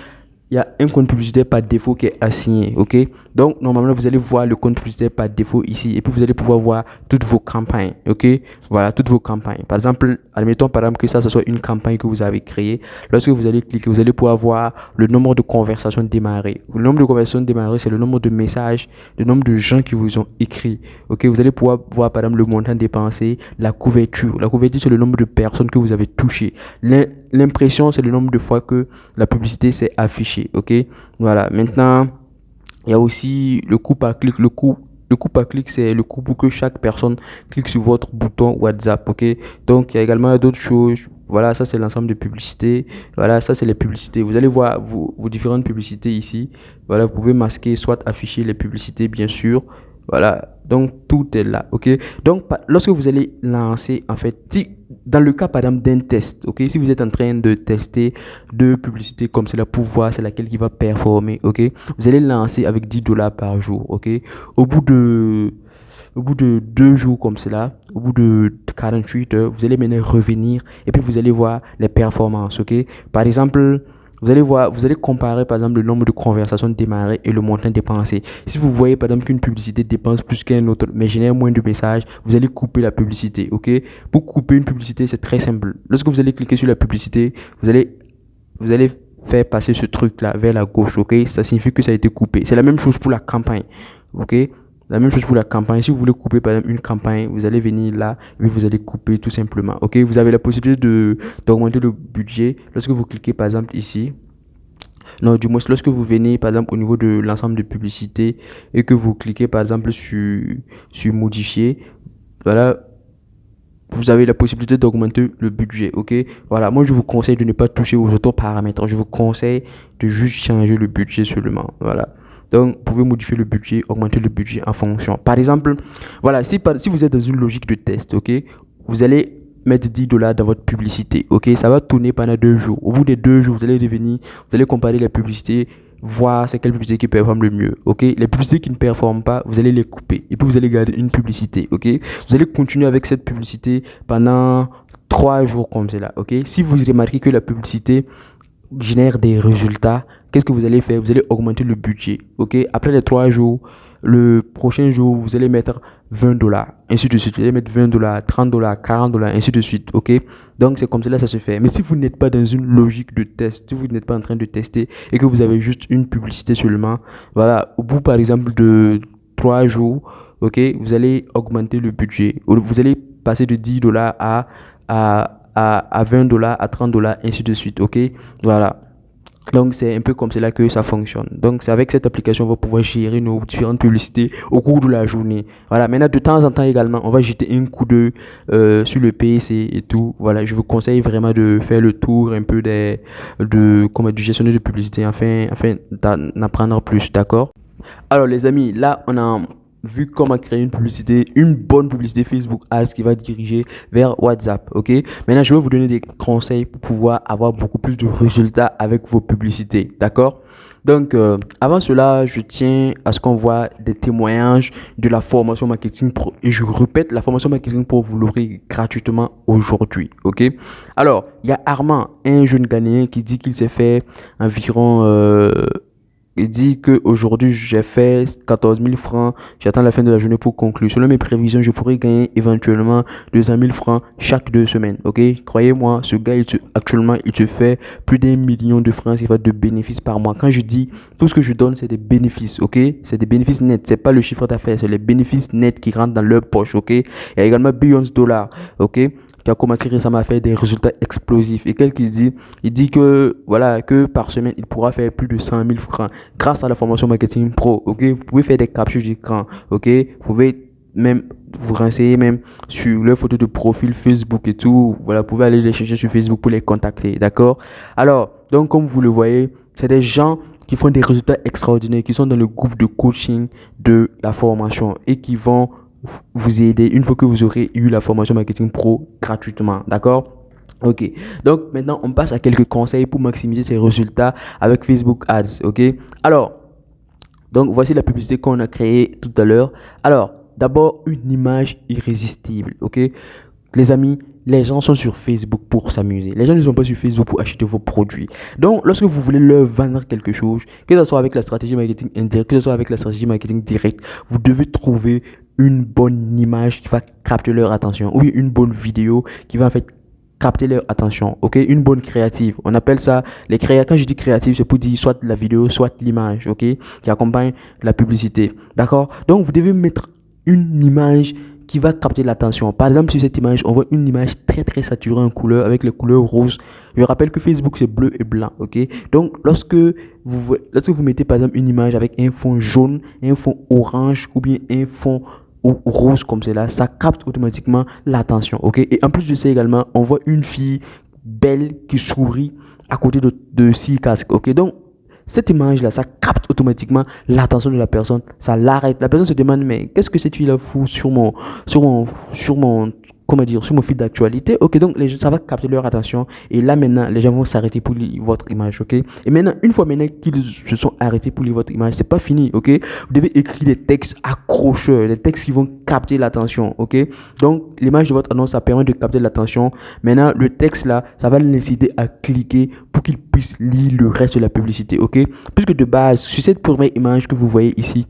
il y a un compte publicitaire par défaut qui est assigné, ok? Donc, normalement, vous allez voir le compte publicitaire par défaut ici et puis vous allez pouvoir voir toutes vos campagnes, ok? Voilà, toutes vos campagnes. Par exemple, admettons par exemple que ça soit une campagne que vous avez créée. Lorsque vous allez cliquer, vous allez pouvoir voir le nombre de conversations démarrées. Le nombre de conversations démarrées, c'est le nombre de messages, le nombre de gens qui vous ont écrit, ok? Vous allez pouvoir voir par exemple le montant dépensé, la couverture. La couverture, c'est le nombre de personnes que vous avez touchées. L'impression, c'est le nombre de fois que la publicité s'est affichée, ok? Voilà, maintenant, il y a aussi le coup par clic. Le coup par clic, c'est le coup pour que chaque personne clique sur votre bouton WhatsApp, ok? Donc, il y a également d'autres choses. Voilà, ça, c'est l'ensemble de publicités. Voilà, ça, c'est les publicités. Vous allez voir vos différentes publicités ici. Voilà, vous pouvez masquer, soit afficher les publicités, bien sûr. Voilà, donc tout est là, ok? Donc, lorsque vous allez lancer, en fait, si, dans le cas, par exemple, d'un test, ok? Si vous êtes en train de tester deux publicités comme cela pour voir c'est laquelle qui va performer, ok? Vous allez lancer avec $10 par jour, ok? Au bout de, au bout de 2 jours comme cela, au bout de 48 heures, vous allez maintenant revenir et puis vous allez voir les performances, ok? Par exemple, vous allez voir, vous allez comparer par exemple le nombre de conversations démarrées et le montant dépensé. Si vous voyez par exemple qu'une publicité dépense plus qu'un autre, mais génère moins de messages, vous allez couper la publicité, ok? Pour couper une publicité, c'est très simple. Lorsque vous allez cliquer sur la publicité, vous allez faire passer ce truc-là vers la gauche, ok? Ça signifie que ça a été coupé. C'est la même chose pour la campagne, ok? La même chose pour la campagne. Si vous voulez couper par exemple une campagne, vous allez venir là et puis vous allez couper tout simplement. Ok, vous avez la possibilité d'augmenter le budget lorsque vous cliquez par exemple ici. Non, du moins lorsque vous venez par exemple au niveau de l'ensemble de publicités et que vous cliquez par exemple sur modifier. Voilà, vous avez la possibilité d'augmenter le budget, ok? Voilà, moi je vous conseille de ne pas toucher aux autres paramètres. Je vous conseille de juste changer le budget seulement. Voilà. Donc, vous pouvez modifier le budget, augmenter le budget en fonction. Par exemple, voilà, si vous êtes dans une logique de test, ok? Vous allez mettre $10 dans votre publicité, ok? Ça va tourner pendant 2 jours. Au bout des 2 jours, vous allez comparer les publicités, voir c'est quelle publicité qui performe le mieux, ok? Les publicités qui ne performent pas, vous allez les couper et puis vous allez garder une publicité, ok? Vous allez continuer avec cette publicité pendant 3 jours comme cela, ok? Si vous remarquez que la publicité génère des résultats, qu'est-ce que vous allez faire? Vous allez augmenter le budget, ok? Après les 3 jours, le prochain jour, vous allez mettre $20, ainsi de suite. Vous allez mettre $20, $30, $40, ainsi de suite, ok? Donc, c'est comme cela, ça se fait. Mais si vous n'êtes pas dans une logique de test, si vous n'êtes pas en train de tester et que vous avez juste une publicité seulement, voilà, au bout, par exemple, de 3 jours, ok, vous allez augmenter le budget. Vous allez passer de $10 à à 20 $, à 30 $, ainsi de suite, ok? Voilà. Donc, c'est un peu comme cela que ça fonctionne. Donc, c'est avec cette application, on va pouvoir gérer nos différentes publicités au cours de la journée. Voilà. Maintenant, de temps en temps également, on va jeter un coup d'œil sur le PC et tout. Voilà. Je vous conseille vraiment de faire le tour un peu du gestionnaire de publicité afin d'en apprendre plus. D'accord? Alors les amis, là on a vu comment créer une publicité, une bonne publicité Facebook Ads qui va diriger vers WhatsApp, ok? Maintenant je vais vous donner des conseils pour pouvoir avoir beaucoup plus de résultats avec vos publicités, d'accord? Donc avant cela, je tiens à ce qu'on voit des témoignages de la formation marketing pro. Et je répète, la formation marketing pro, vous l'aurez gratuitement aujourd'hui, ok? Alors, il y a Armand, un jeune Ghanéen qui dit qu'il s'est fait environ... il dit qu'aujourd'hui, j'ai fait 14 000 francs. J'attends la fin de la journée pour conclure. Selon mes prévisions, je pourrais gagner éventuellement 200 000 francs chaque 2 semaines. Ok? Croyez-moi, ce gars, actuellement, il se fait plus d'1 million de francs CFA de bénéfices par mois. Quand je dis tout ce que je donne, c'est des bénéfices. Ok? C'est des bénéfices nets. C'est pas le chiffre d'affaires. C'est les bénéfices nets qui rentrent dans leur poche. Ok? Il y a également Billions Dollars. Ok? Qui a commencé récemment à faire des résultats explosifs. Et quelqu'un dit, il dit que voilà, que par semaine, il pourra faire plus de 100 000 francs grâce à la formation marketing pro. Ok, vous pouvez faire des captures d'écran. Ok, vous pouvez même vous renseigner même sur leurs photos de profil Facebook et tout. Voilà, vous pouvez aller les chercher sur Facebook pour les contacter. D'accord? Alors, donc comme vous le voyez, c'est des gens qui font des résultats extraordinaires, qui sont dans le groupe de coaching de la formation et qui vont vous aider une fois que vous aurez eu la formation marketing pro gratuitement. D'accord? Ok. Donc maintenant, on passe à quelques conseils pour maximiser ses résultats avec Facebook Ads. Ok? Alors, donc voici la publicité qu'on a créée tout à l'heure. Alors, d'abord, une image irrésistible. Ok? Les amis, les gens sont sur Facebook pour s'amuser. Les gens ne sont pas sur Facebook pour acheter vos produits. Donc, lorsque vous voulez leur vendre quelque chose, que ce soit avec la stratégie marketing indirect, que ce soit avec la stratégie marketing direct, vous devez trouver une bonne image qui va capter leur attention, ou une bonne vidéo qui va en fait capter leur attention, ok? Une bonne créative. On appelle ça les créatifs. Quand je dis créative, c'est pour dire soit la vidéo, soit l'image, ok? Qui accompagne la publicité, d'accord? Donc, vous devez mettre une image qui va capter l'attention. Par exemple, sur cette image, on voit une image très très saturée en couleur avec les couleurs roses. Je rappelle que Facebook c'est bleu et blanc, ok? Donc lorsque vous mettez par exemple une image avec un fond jaune, un fond orange ou bien un fond rose comme cela, ça capte automatiquement l'attention, ok? Et en plus de ça également, on voit une fille belle qui sourit à côté de 6 casques, ok? Donc cette image-là, ça capte automatiquement l'attention de la personne. Ça l'arrête. La personne se demande, mais qu'est-ce que cette fille-là fout comment dire, sur mon fil d'actualité? Ok, donc ça va capter leur attention. Et là, maintenant, les gens vont s'arrêter pour lire votre image, ok? Et maintenant, une fois maintenant qu'ils se sont arrêtés pour lire votre image, c'est pas fini, ok? Vous devez écrire des textes accrocheurs, des textes qui vont capter l'attention, ok? Donc, l'image de votre annonce, ça permet de capter l'attention. Maintenant, le texte là, ça va l'inciter à cliquer pour qu'il puisse lire le reste de la publicité, ok? Puisque de base, sur cette première image que vous voyez ici,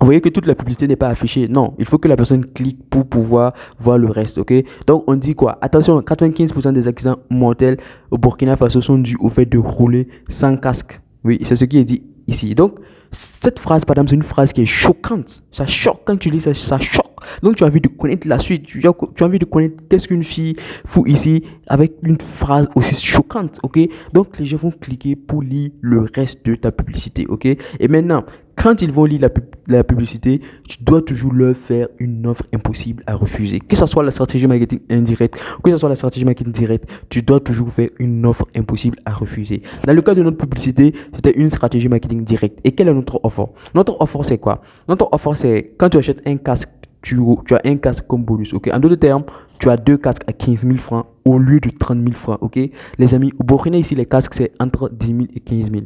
vous voyez que toute la publicité n'est pas affichée. Non, il faut que la personne clique pour pouvoir voir le reste, ok? Donc, on dit quoi? Attention, 95% des accidents mortels au Burkina Faso sont dus au fait de rouler sans casque. Oui, c'est ce qui est dit ici. Donc, cette phrase, par exemple, c'est une phrase qui est choquante. Ça choque quand tu lis ça, ça choque. Donc, tu as envie de connaître la suite. Tu as envie de connaître qu'est-ce qu'une fille fout ici avec une phrase aussi choquante, ok? Donc, les gens vont cliquer pour lire le reste de ta publicité, ok? Et maintenant, quand ils vont lire la publicité, tu dois toujours leur faire une offre impossible à refuser. Que ce soit la stratégie marketing indirecte ou que ce soit la stratégie marketing directe, tu dois toujours faire une offre impossible à refuser. Dans le cas de notre publicité, c'était une stratégie marketing directe. Et quelle est notre offre? Notre offre, c'est quoi? Notre offre, c'est quand tu achètes un casque, tu as un casque comme bonus. Okay? En d'autres termes, tu as 2 casques à 15 000 francs au lieu de 30 000 francs. Okay? Les amis, au Burkina, ici, les casques, c'est entre 10 000 et 15 000.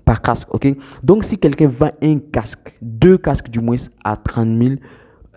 Par casque, ok? Donc, si quelqu'un vend un casque, 2 casques du moins à 30 000,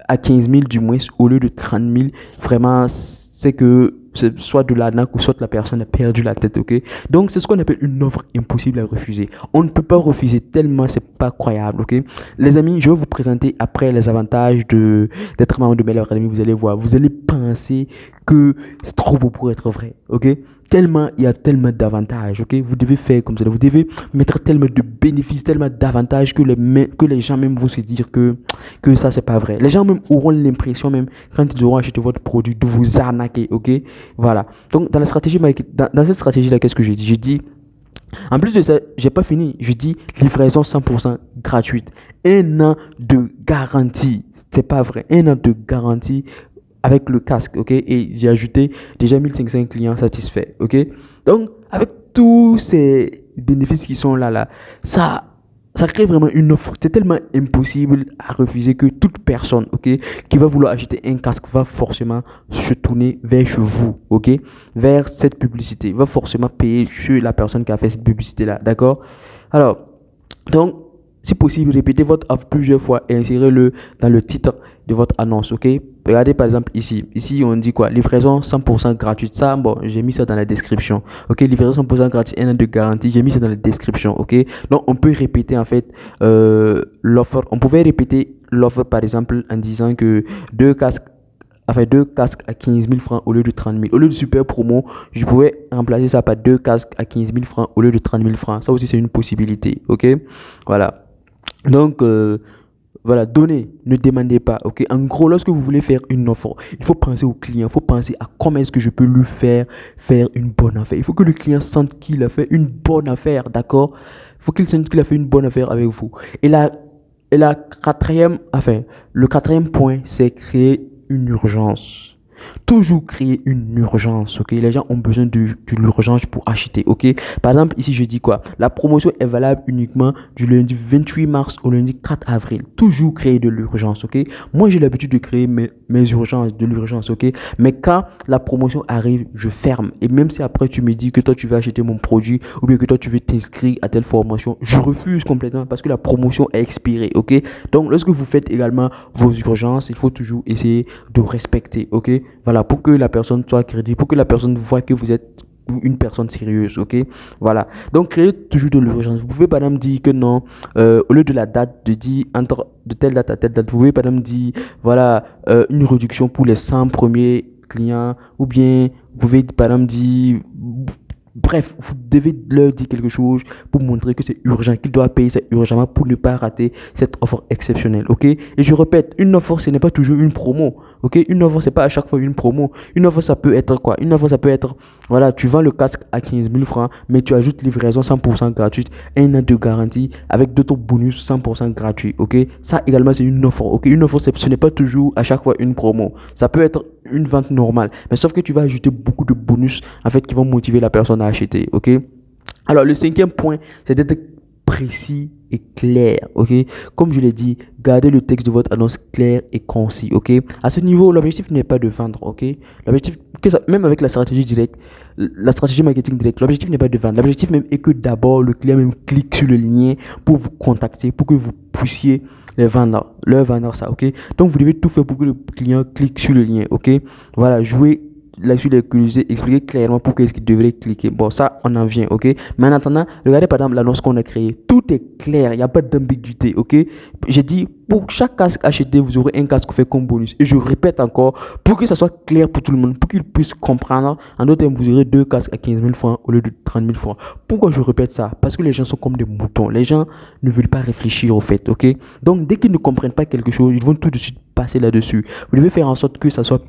à 15 000 du moins, au lieu de 30 000, vraiment, c'est que c'est soit de l'arnaque ou soit la personne a perdu la tête, ok? Donc, c'est ce qu'on appelle une offre impossible à refuser. On ne peut pas refuser tellement c'est pas croyable, ok? Les amis, je vais vous présenter après les avantages d'être membre de Meilleur Academy. Vous allez voir, vous allez penser que c'est trop beau pour être vrai, ok? tellement, il y a tellement d'avantages, ok? Vous devez faire comme ça. Vous devez mettre tellement de bénéfices, tellement d'avantages que les gens même vont se dire que ça, c'est pas vrai. Les gens même auront l'impression même, quand ils auront acheté votre produit, de vous arnaquer, ok? Voilà. Donc, dans cette stratégie-là, qu'est-ce que j'ai dit? J'ai dit, en plus de ça, j'ai pas fini. Je dis livraison 100% gratuite. Un an de garantie. C'est pas vrai. Un an de garantie avec le casque, ok? Et j'ai ajouté déjà 1500 clients satisfaits, ok? Donc, avec tous ces bénéfices qui sont là, ça, ça crée vraiment une offre. C'est tellement impossible à refuser que toute personne, ok, qui va vouloir acheter un casque va forcément se tourner vers vous, ok? Vers cette publicité. Va forcément payer sur la personne qui a fait cette publicité-là, d'accord? Alors, donc, si possible, répétez votre offre plusieurs fois et insérez-le dans le titre de votre annonce, ok? Regardez par exemple ici. Ici, on dit quoi? Livraison 100% gratuite. Ça, bon, j'ai mis ça dans la description. Ok, livraison 100% gratuite, un an de garantie. J'ai mis ça dans la description, ok? Donc, on peut répéter en fait l'offre. On pouvait répéter l'offre par exemple en disant que deux casques à 15 000 francs au lieu de 30 000. Au lieu de super promo, je pouvais remplacer ça par deux casques à 15 000 francs au lieu de 30 000 francs. Ça aussi, c'est une possibilité, ok? Voilà. Donc, voilà, donnez, ne demandez pas, ok? En gros, lorsque vous voulez faire une offre, il faut penser au client, il faut penser à comment est-ce que je peux lui faire une bonne affaire. Il faut que le client sente qu'il a fait une bonne affaire, d'accord? Il faut qu'il sente qu'il a fait une bonne affaire avec vous. Le quatrième point, c'est créer une urgence. Toujours créer une urgence, ok? Les gens ont besoin de l'urgence pour acheter, ok? Par exemple, ici, je dis quoi? La promotion est valable uniquement du lundi 28 mars au lundi 4 avril. Toujours créer de l'urgence, ok? Moi, j'ai l'habitude de créer mes urgences, de l'urgence, ok? Mais quand la promotion arrive, je ferme. Et même si après, tu me dis que toi, tu veux acheter mon produit ou bien que toi, tu veux t'inscrire à telle formation, je refuse complètement parce que la promotion est expirée, ok? Donc, lorsque vous faites également vos urgences, il faut toujours essayer de respecter, ok? Voilà, pour que la personne soit crédible, pour que la personne voit que vous êtes une personne sérieuse, ok? Voilà. Donc, créez toujours de l'urgence. Vous pouvez, par exemple, dire que non, au lieu de la date, de dire entre de telle date à telle date, vous pouvez, par exemple, dire, voilà, une réduction pour les 100 premiers clients, ou bien, vous pouvez, par exemple, dire, bref, vous devez leur dire quelque chose pour montrer que c'est urgent, qu'ils doivent payer ça urgemment pour ne pas rater cette offre exceptionnelle, ok? Et je répète, une offre, ce n'est pas toujours une promo, ok? Une offre, c'est pas à chaque fois une promo. Une offre, ça peut être quoi? Une offre, ça peut être, voilà, tu vends le casque à 15 000 francs, mais tu ajoutes livraison 100% gratuite, un an de garantie avec d'autres bonus 100% gratuits, ok? Ça également, c'est une offre, ok? Une offre, ce n'est pas toujours à chaque fois une promo. Ça peut être une vente normale, mais sauf que tu vas ajouter beaucoup de bonus, en fait, qui vont motiver la personne à acheter, ok? Alors, le cinquième point, c'est d'être précis et clair, ok? Comme je l'ai dit, gardez le texte de votre annonce clair et concis, ok? À ce niveau, l'objectif n'est pas de vendre, ok? L'objectif, même avec la stratégie directe, la stratégie marketing directe, l'objectif n'est pas de vendre. L'objectif même est que d'abord, le client même clique sur le lien pour vous contacter, pour que vous puissiez leur vendre ça, ok? Donc, vous devez tout faire pour que le client clique sur le lien, ok? Voilà, jouez là-dessus les curiosités, expliquer clairement pourquoi est-ce qu'il devrait cliquer. Bon, ça, on en vient, ok? Mais en attendant, regardez par exemple l'annonce qu'on a créée. Tout est clair, il n'y a pas d'ambiguïté, ok? J'ai dit, pour chaque casque acheté, vous aurez un casque fait comme bonus. Et je répète encore, pour que ça soit clair pour tout le monde, pour qu'ils puissent comprendre, en d'autres termes, vous aurez deux casques à 15 000 francs au lieu de 30 000 francs. Pourquoi je répète ça? Parce que les gens sont comme des moutons. Les gens ne veulent pas réfléchir au fait, ok? Donc, dès qu'ils ne comprennent pas quelque chose, ils vont tout de suite passer là-dessus. Vous devez faire en sorte que ça soit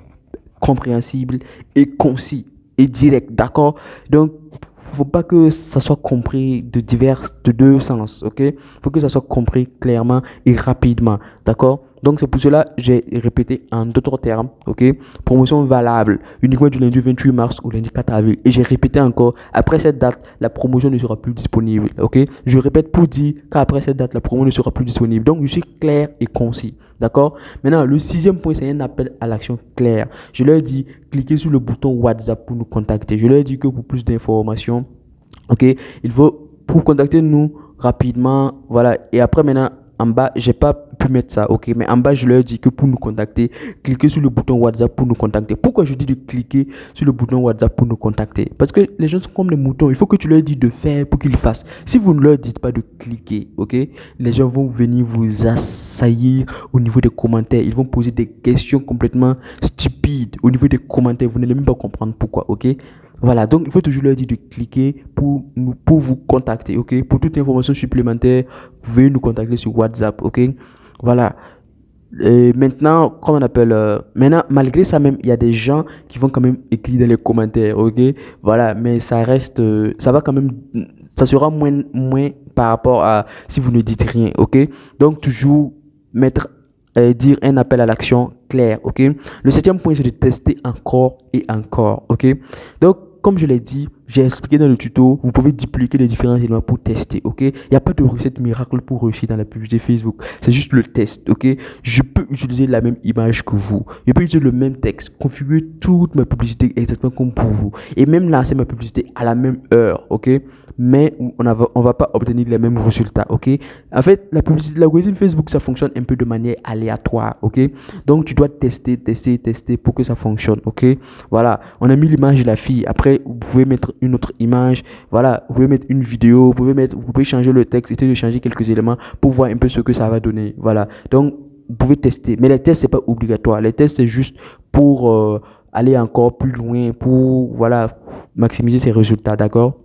compréhensible et concis et direct, d'accord? Donc, faut pas que ça soit compris de deux sens, ok? Faut que ça soit compris clairement et rapidement, d'accord? Donc, c'est pour cela que j'ai répété en d'autres termes, ok? Promotion valable uniquement du lundi 28 mars au lundi 4 avril. Et j'ai répété encore, après cette date, la promotion ne sera plus disponible, ok? Je répète pour dire qu'après cette date, la promotion ne sera plus disponible. Donc, je suis clair et concis, d'accord? Maintenant, le sixième point, c'est un appel à l'action clair. Je leur dis, cliquez sur le bouton WhatsApp pour nous contacter. Je leur dis que pour plus d'informations, ok, il faut, pour contacter nous rapidement, voilà. Et après, maintenant, en bas, j'ai pas pu mettre ça, ok, mais en bas, je leur dis que pour nous contacter, cliquez sur le bouton WhatsApp pour nous contacter. Pourquoi je dis de cliquer sur le bouton WhatsApp pour nous contacter? Parce que les gens sont comme les moutons. Il faut que tu leur dis de faire pour qu'ils le fassent. Si vous ne leur dites pas de cliquer, ok, les gens vont venir vous assaillir au niveau des commentaires. Ils vont poser des questions complètement stupides au niveau des commentaires. Vous n'allez même pas comprendre pourquoi, ok? Voilà, donc il faut toujours leur dire de cliquer pour vous contacter, ok? Pour toute information supplémentaire, vous pouvez nous contacter sur WhatsApp, ok? Voilà. Et maintenant, comment on appelle, maintenant, malgré ça même, il y a des gens qui vont quand même écrire dans les commentaires, ok? Voilà, mais ça reste, ça va quand même, ça sera moins par rapport à si vous ne dites rien, ok? Donc, toujours mettre, dire un appel à l'action clair, ok? Le septième point, c'est de tester encore et encore, ok? Donc, comme je l'ai dit, j'ai expliqué dans le tuto, vous pouvez dupliquer les différents éléments pour tester, ok? Il n'y a pas de recette miracle pour réussir dans la publicité Facebook. C'est juste le test, ok? Je peux utiliser la même image que vous. Je peux utiliser le même texte, configurer toute ma publicité exactement comme pour vous. Et même lancer ma publicité à la même heure, ok? Mais on va pas obtenir les mêmes résultats, ok? En fait, la publicité, l'algorithme Facebook, ça fonctionne un peu de manière aléatoire, ok? Donc, tu dois tester pour que ça fonctionne, ok? Voilà, on a mis l'image de la fille. Après, vous pouvez mettre une autre image. Voilà, vous pouvez mettre une vidéo. Vous pouvez changer le texte, essayer de changer quelques éléments pour voir un peu ce que ça va donner. Voilà, donc vous pouvez tester. Mais les tests, c'est pas obligatoire. Les tests, c'est juste pour aller encore plus loin, pour voilà, maximiser ses résultats, d'accord?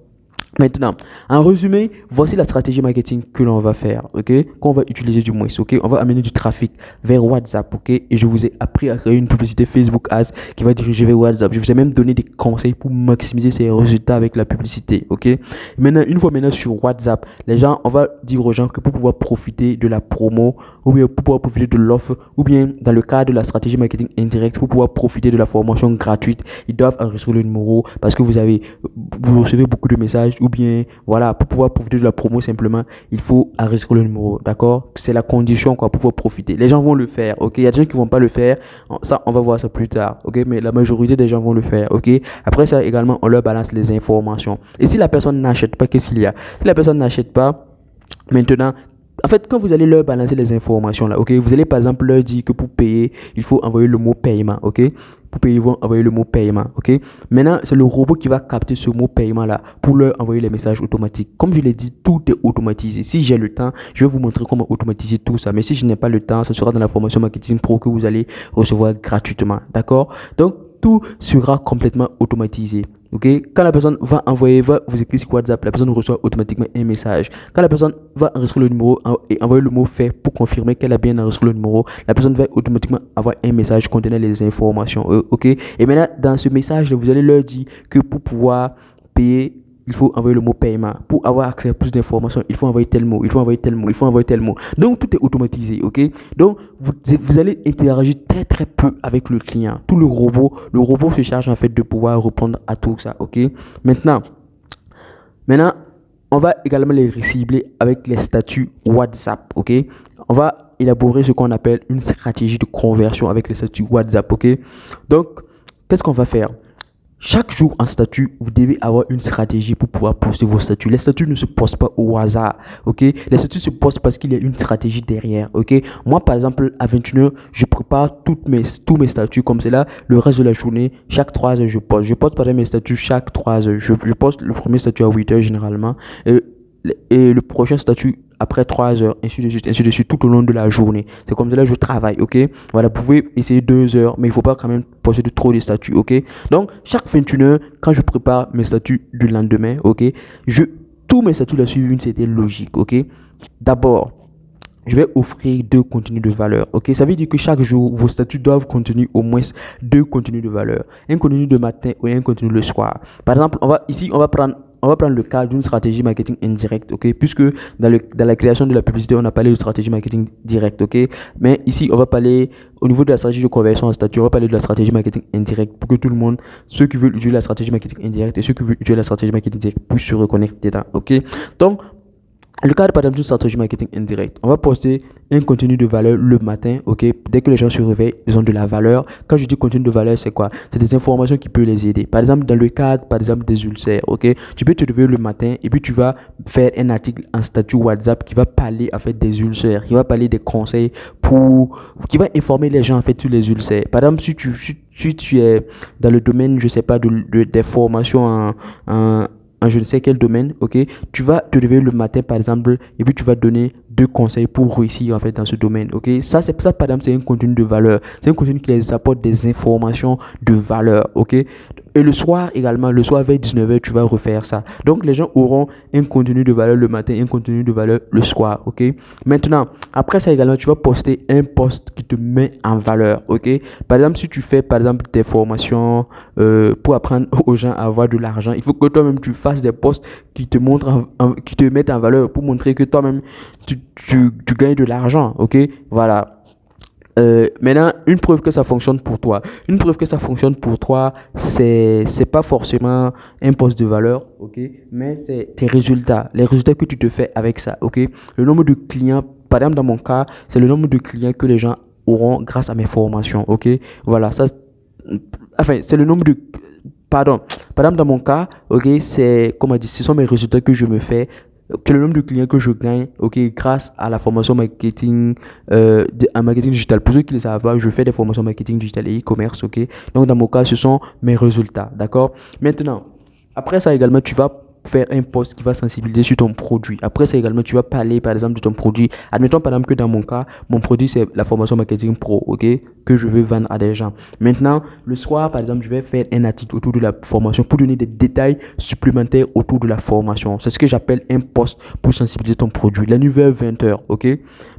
Maintenant, en résumé, voici la stratégie marketing que l'on va faire, ok? Qu'on va utiliser du moins, ok? On va amener du trafic vers WhatsApp, ok? Et je vous ai appris à créer une publicité Facebook Ads qui va diriger vers WhatsApp. Je vous ai même donné des conseils pour maximiser ses résultats avec la publicité, ok? Maintenant, une fois maintenant sur WhatsApp, on va dire aux gens que pour pouvoir profiter de la promo, ou bien pour pouvoir profiter de l'offre, ou bien dans le cadre de la stratégie marketing indirecte, pour pouvoir profiter de la formation gratuite, ils doivent enregistrer le numéro parce que vous recevez beaucoup de messages, ou bien voilà, pour pouvoir profiter de la promo simplement, il faut enregistrer le numéro, d'accord? C'est la condition quoi pour pouvoir profiter. Les gens vont le faire, ok? Il y a des gens qui vont pas le faire, ça on va voir ça plus tard, ok? Mais la majorité des gens vont le faire, ok? Après ça également, on leur balance les informations. Et si la personne n'achète pas, qu'est-ce qu'il y a? Si la personne n'achète pas, maintenant, en fait, quand vous allez leur balancer les informations là, ok, vous allez par exemple leur dire que pour payer, il faut envoyer le mot paiement, ok? Pour payer, ils vont envoyer le mot paiement, ok? Maintenant, c'est le robot qui va capter ce mot paiement là pour leur envoyer les messages automatiques. Comme je l'ai dit, tout est automatisé. Si j'ai le temps, je vais vous montrer comment automatiser tout ça. Mais si je n'ai pas le temps, ce sera dans la formation marketing pro que vous allez recevoir gratuitement, d'accord? Donc, tout sera complètement automatisé. Ok, quand la personne va vous écrire sur WhatsApp, la personne reçoit automatiquement un message. Quand la personne va enregistrer le numéro et envoyer le mot fait pour confirmer qu'elle a bien enregistré le numéro, la personne va automatiquement avoir un message contenant les informations. Ok, et maintenant dans ce message, vous allez leur dire que pour pouvoir payer, il faut envoyer le mot paiement. Pour avoir accès à plus d'informations, il faut envoyer tel mot, il faut envoyer tel mot, il faut envoyer tel mot. Donc, tout est automatisé, ok? Donc, vous allez interagir très, très peu avec le client. Tout le robot se charge en fait de pouvoir répondre à tout ça, ok? Maintenant, on va également les recibler avec les statuts WhatsApp, ok? On va élaborer ce qu'on appelle une stratégie de conversion avec les statuts WhatsApp, ok? Donc, qu'est-ce qu'on va faire? Chaque jour en statut, vous devez avoir une stratégie pour pouvoir poster vos statuts. Les statuts ne se postent pas au hasard, ok? Les statuts se postent parce qu'il y a une stratégie derrière, ok? Moi, par exemple, à 21h, je prépare tous mes statuts comme cela. Le reste de la journée, chaque 3 heures, je poste. Je poste par exemple mes statuts chaque 3 heures. Je poste le premier statut à 8 heures généralement. Et le prochain statut après 3 heures, ainsi de suite, tout au long de la journée. C'est comme cela que je travaille, ok? Voilà, vous pouvez essayer 2 heures, mais il ne faut pas quand même poster de trop de statuts, ok? Donc, chaque 21 heures, quand je prépare mes statuts du lendemain, ok? Tous mes statuts là suivent une certaine logique, ok? D'abord, je vais offrir 2 contenus de valeur, ok? Ça veut dire que chaque jour, vos statuts doivent contenir au moins 2 contenus de valeur. Un contenu de matin et un contenu le soir. Par exemple, on va prendre le cas d'une stratégie marketing indirecte, ok? Puisque dans la création de la publicité, on a parlé de stratégie marketing directe, ok? Mais ici, on va parler, au niveau de la stratégie de conversion en statut, on va parler de la stratégie marketing indirecte pour que tout le monde, ceux qui veulent utiliser la stratégie marketing indirecte et ceux qui veulent utiliser la stratégie marketing directe puissent se reconnaître dedans, ok? Donc, le cadre, par exemple, d'une stratégie marketing indirecte, on va poster un contenu de valeur le matin, ok? Dès que les gens se réveillent, ils ont de la valeur. Quand je dis contenu de valeur, c'est quoi? C'est des informations qui peuvent les aider. Par exemple, dans le cadre, par exemple, des ulcères, ok? Tu peux te réveiller le matin et puis tu vas faire un article en statut WhatsApp qui va parler, en fait, des ulcères, qui va parler des conseils qui va informer les gens, en fait, sur les ulcères. Par exemple, si tu es dans le domaine, je sais pas, des formations en je ne sais quel domaine, ok, tu vas te réveiller le matin par exemple et puis tu vas donner de conseils pour réussir en fait dans ce domaine. Ok, ça c'est ça par exemple, c'est un contenu de valeur, c'est un contenu qui les apporte des informations de valeur. Ok, et le soir également, le soir vers 19h, tu vas refaire ça. Donc les gens auront un contenu de valeur le matin, un contenu de valeur le soir. Ok, maintenant après ça également, tu vas poster un post qui te met en valeur. Ok, par exemple, si tu fais par exemple des formations pour apprendre aux gens à avoir de l'argent, il faut que toi-même tu fasses des posts qui te montrent, qui te mettent en valeur pour montrer que toi-même tu gagnes de l'argent. Ok, voilà. Maintenant, une preuve que ça fonctionne pour toi. Une preuve que ça fonctionne pour toi, c'est pas forcément un poste de valeur, ok, mais c'est tes résultats, les résultats que tu te fais avec ça, ok. Le nombre de clients, par exemple dans mon cas, c'est le nombre de clients que les gens auront grâce à mes formations, ok. Voilà, ça, enfin, c'est le nombre de, pardon, par exemple dans mon cas, ok, c'est, comment dire, ce sont mes résultats que je me fais, que le nombre de clients que je gagne, ok, grâce à la formation marketing, en marketing digital. Pour ceux qui ne le savent pas, je fais des formations marketing digital et e-commerce, ok. Donc dans mon cas, ce sont mes résultats, d'accord. Maintenant, après ça également, tu vas faire un post qui va sensibiliser sur ton produit. Après ça également, tu vas parler par exemple de ton produit. Admettons par exemple que dans mon cas, mon produit c'est la formation marketing pro, ok, que je veux vendre à des gens. Maintenant, le soir par exemple, je vais faire un article autour de la formation pour donner des détails supplémentaires autour de la formation. C'est ce que j'appelle un post pour sensibiliser ton produit. La nuit vers 20h, ok.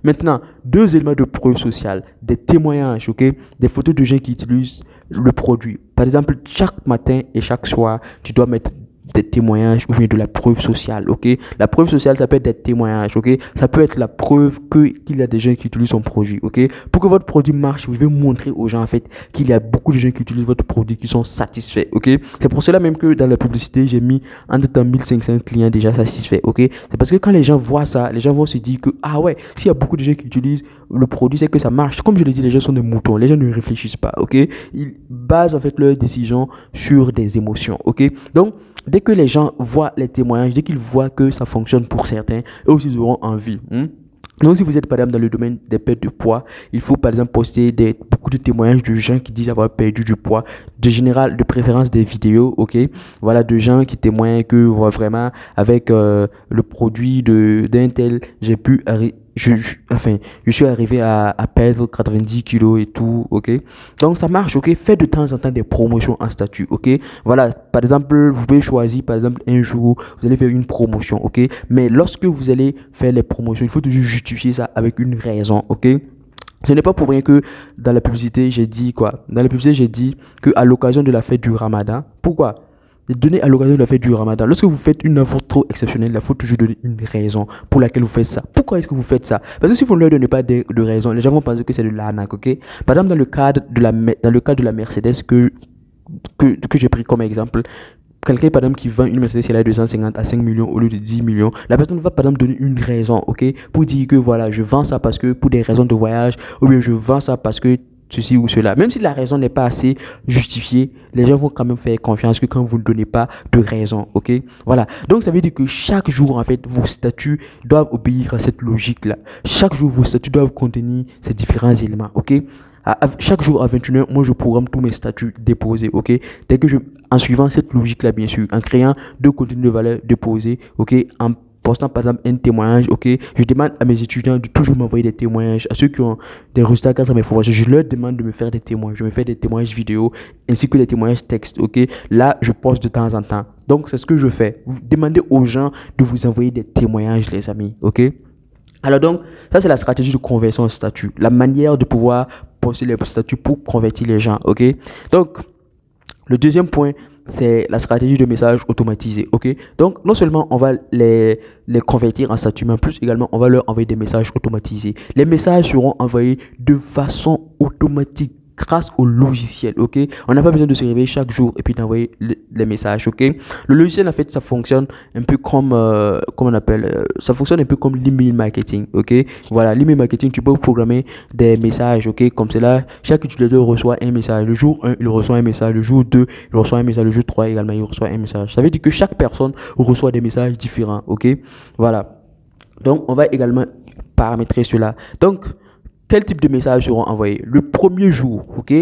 Maintenant, deux éléments de preuve sociale, des témoignages, ok, des photos de gens qui utilisent le produit. Par exemple, chaque matin et chaque soir, tu dois mettre des témoignages ou bien de la preuve sociale, ok. La preuve sociale, ça peut être des témoignages, ok. Ça peut être la preuve qu'il y a des gens qui utilisent son produit, ok. Pour que votre produit marche, vous devez montrer aux gens en fait qu'il y a beaucoup de gens qui utilisent votre produit qui sont satisfaits, ok. C'est pour cela même que dans la publicité, j'ai mis entre 1500 clients déjà satisfaits, ok. C'est parce que quand les gens voient ça, les gens vont se dire que ah ouais, s'il y a beaucoup de gens qui utilisent le produit, c'est que ça marche. Comme je l'ai dit, les gens sont des moutons, les gens ne réfléchissent pas, ok. Ils basent en fait leurs décisions sur des émotions, ok. Donc dès que les gens voient les témoignages, dès qu'ils voient que ça fonctionne pour certains, eux aussi ils auront envie. Donc, si vous êtes par exemple dans le domaine des pertes de poids, il faut par exemple poster beaucoup de témoignages de gens qui disent avoir perdu du poids, de général, de préférence des vidéos, ok. Voilà, de gens qui témoignent que vraiment avec le produit d'un tel, j'ai pu enfin, je suis arrivé à perdre 90 kilos et tout, ok. Donc ça marche, ok. Faites de temps en temps des promotions en statut, ok. Voilà, par exemple, vous pouvez choisir par exemple un jour, vous allez faire une promotion, ok. Mais lorsque vous allez faire les promotions, il faut toujours justifier ça avec une raison, ok. Ce n'est pas pour rien que dans la publicité, j'ai dit quoi? Dans la publicité, j'ai dit qu'à l'occasion de la fête du Ramadan, pourquoi? Donner à l'occasion de la fête du Ramadan. Lorsque vous faites une offre trop exceptionnelle, il faut toujours donner une raison pour laquelle vous faites ça. Pourquoi est-ce que vous faites ça? Parce que si vous ne leur donnez pas de raison, les gens vont penser que c'est de l'arnaque, ok? Par exemple, dans le cadre de la Mercedes que j'ai pris comme exemple, quelqu'un par exemple qui vend une Mercedes CLA 250 à 5 millions au lieu de 10 millions, la personne va par exemple donner une raison, ok, pour dire que voilà, je vends ça parce que pour des raisons de voyage, ou bien je vends ça parce que ceci ou cela. Même si la raison n'est pas assez justifiée, les gens vont quand même faire confiance que quand vous ne donnez pas de raison, ok. Voilà. Donc ça veut dire que chaque jour en fait, vos statuts doivent obéir à cette logique-là. Chaque jour, vos statuts doivent contenir ces différents éléments, ok. Chaque jour à 21h, moi je programme tous mes statuts déposés, ok. En suivant cette logique-là, bien sûr, en créant deux contenus de valeur déposés, ok, en postant par exemple un témoignage, ok. Je demande à mes étudiants de toujours m'envoyer des témoignages. À ceux qui ont des résultats grâce à mes formations, je leur demande de me faire des témoignages. Je me fais des témoignages vidéo ainsi que des témoignages texte, ok. Là, je poste de temps en temps. Donc, c'est ce que je fais. Vous demandez aux gens de vous envoyer des témoignages, les amis, ok. Alors donc, ça c'est la stratégie de conversion en statut, la manière de pouvoir poster les statuts pour convertir les gens, ok. Donc, le deuxième point, c'est la stratégie de message automatisé, ok. Donc, non seulement on va les convertir en statut, mais en plus également, on va leur envoyer des messages automatisés. Les messages seront envoyés de façon automatique grâce au logiciel, ok. On n'a pas besoin de se réveiller chaque jour et puis d'envoyer les messages, ok. Le logiciel, en fait, ça fonctionne un peu comme, comment on appelle, ça fonctionne un peu comme l'email marketing, ok. Voilà, l'email marketing, tu peux programmer des messages, ok, comme cela. Chaque utilisateur reçoit un message. Le jour 1, il reçoit un message. Le jour 2, il reçoit un message. Le jour 3 également, il reçoit un message. Ça veut dire que chaque personne reçoit des messages différents, ok. Voilà. Donc, on va également paramétrer cela. Donc, quel type de messages seront envoyés? Le premier jour, ok?